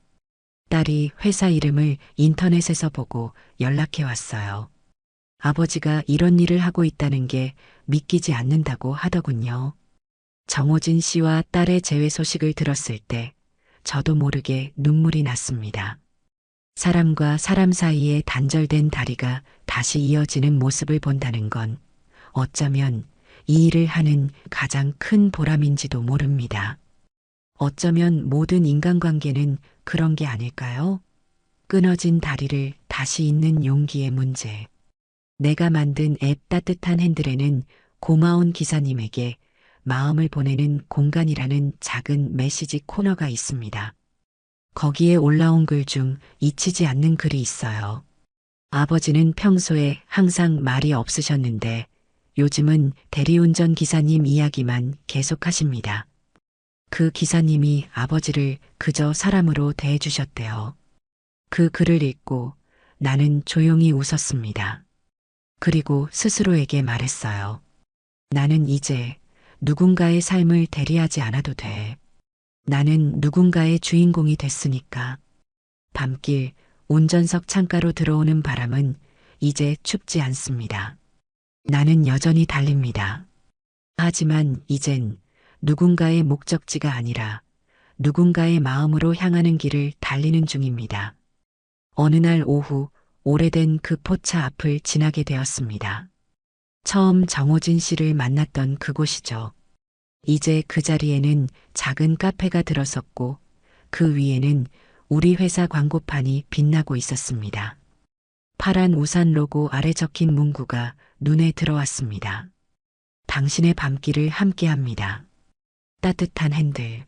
딸이 회사 이름을 인터넷에서 보고 연락해 왔어요. 아버지가 이런 일을 하고 있다는 게 믿기지 않는다고 하더군요. 정호진 씨와 딸의 재회 소식을 들었을 때 저도 모르게 눈물이 났습니다. 사람과 사람 사이에 단절된 다리가 다시 이어지는 모습을 본다는 건 어쩌면 이 일을 하는 가장 큰 보람인지도 모릅니다. 어쩌면 모든 인간관계는 그런 게 아닐까요? 끊어진 다리를 다시 잇는 용기의 문제. 내가 만든 앱 따뜻한 핸들에는 고마운 기사님에게 마음을 보내는 공간이라는 작은 메시지 코너가 있습니다. 거기에 올라온 글 중 잊히지 않는 글이 있어요. 아버지는 평소에 항상 말이 없으셨는데 요즘은 대리운전 기사님 이야기만 계속하십니다. 그 기사님이 아버지를 그저 사람으로 대해주셨대요. 그 글을 읽고 나는 조용히 웃었습니다. 그리고 스스로에게 말했어요. 나는 이제 누군가의 삶을 대리하지 않아도 돼. 나는 누군가의 주인공이 됐으니까. 밤길 운전석 창가로 들어오는 바람은 이제 춥지 않습니다. 나는 여전히 달립니다. 하지만 이젠 누군가의 목적지가 아니라 누군가의 마음으로 향하는 길을 달리는 중입니다. 어느 날 오후 오래된 그 포차 앞을 지나게 되었습니다. 처음 정호진 씨를 만났던 그곳이죠. 이제 그 자리에는 작은 카페가 들어섰고 그 위에는 우리 회사 광고판이 빛나고 있었습니다. 파란 우산 로고 아래 적힌 문구가 눈에 들어왔습니다. 당신의 밤길을 함께합니다. 따뜻한 핸들.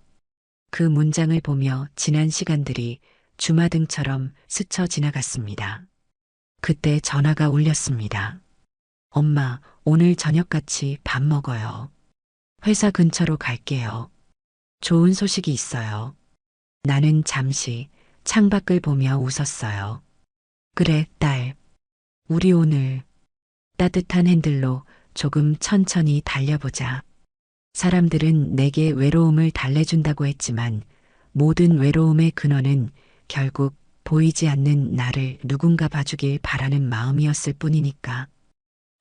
그 문장을 보며 지난 시간들이 주마등처럼 스쳐 지나갔습니다. 그때 전화가 울렸습니다. 엄마, 오늘 저녁 같이 밥 먹어요. 회사 근처로 갈게요. 좋은 소식이 있어요. 나는 잠시 창밖을 보며 웃었어요. 그래, 딸. 우리 오늘 따뜻한 핸들로 조금 천천히 달려보자. 사람들은 내게 외로움을 달래준다고 했지만 모든 외로움의 근원은 결국 보이지 않는 나를 누군가 봐주길 바라는 마음이었을 뿐이니까.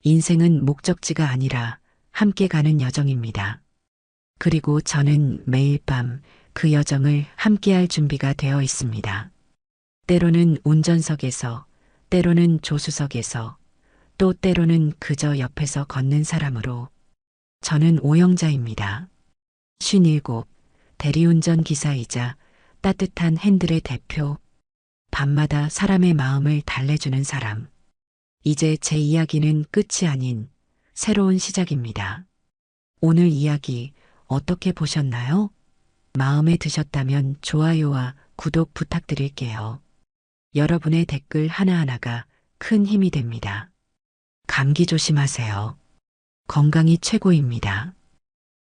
인생은 목적지가 아니라 함께 가는 여정입니다. 그리고 저는 매일 밤 그 여정을 함께할 준비가 되어 있습니다. 때로는 운전석에서, 때로는 조수석에서, 또 때로는 그저 옆에서 걷는 사람으로. 저는 오영자입니다. 57, 대리운전 기사이자 따뜻한 핸들의 대표, 밤마다 사람의 마음을 달래주는 사람. 이제 제 이야기는 끝이 아닌 새로운 시작입니다. 오늘 이야기 어떻게 보셨나요? 마음에 드셨다면 좋아요와 구독 부탁드릴게요. 여러분의 댓글 하나하나가 큰 힘이 됩니다. 감기 조심하세요. 건강이 최고입니다.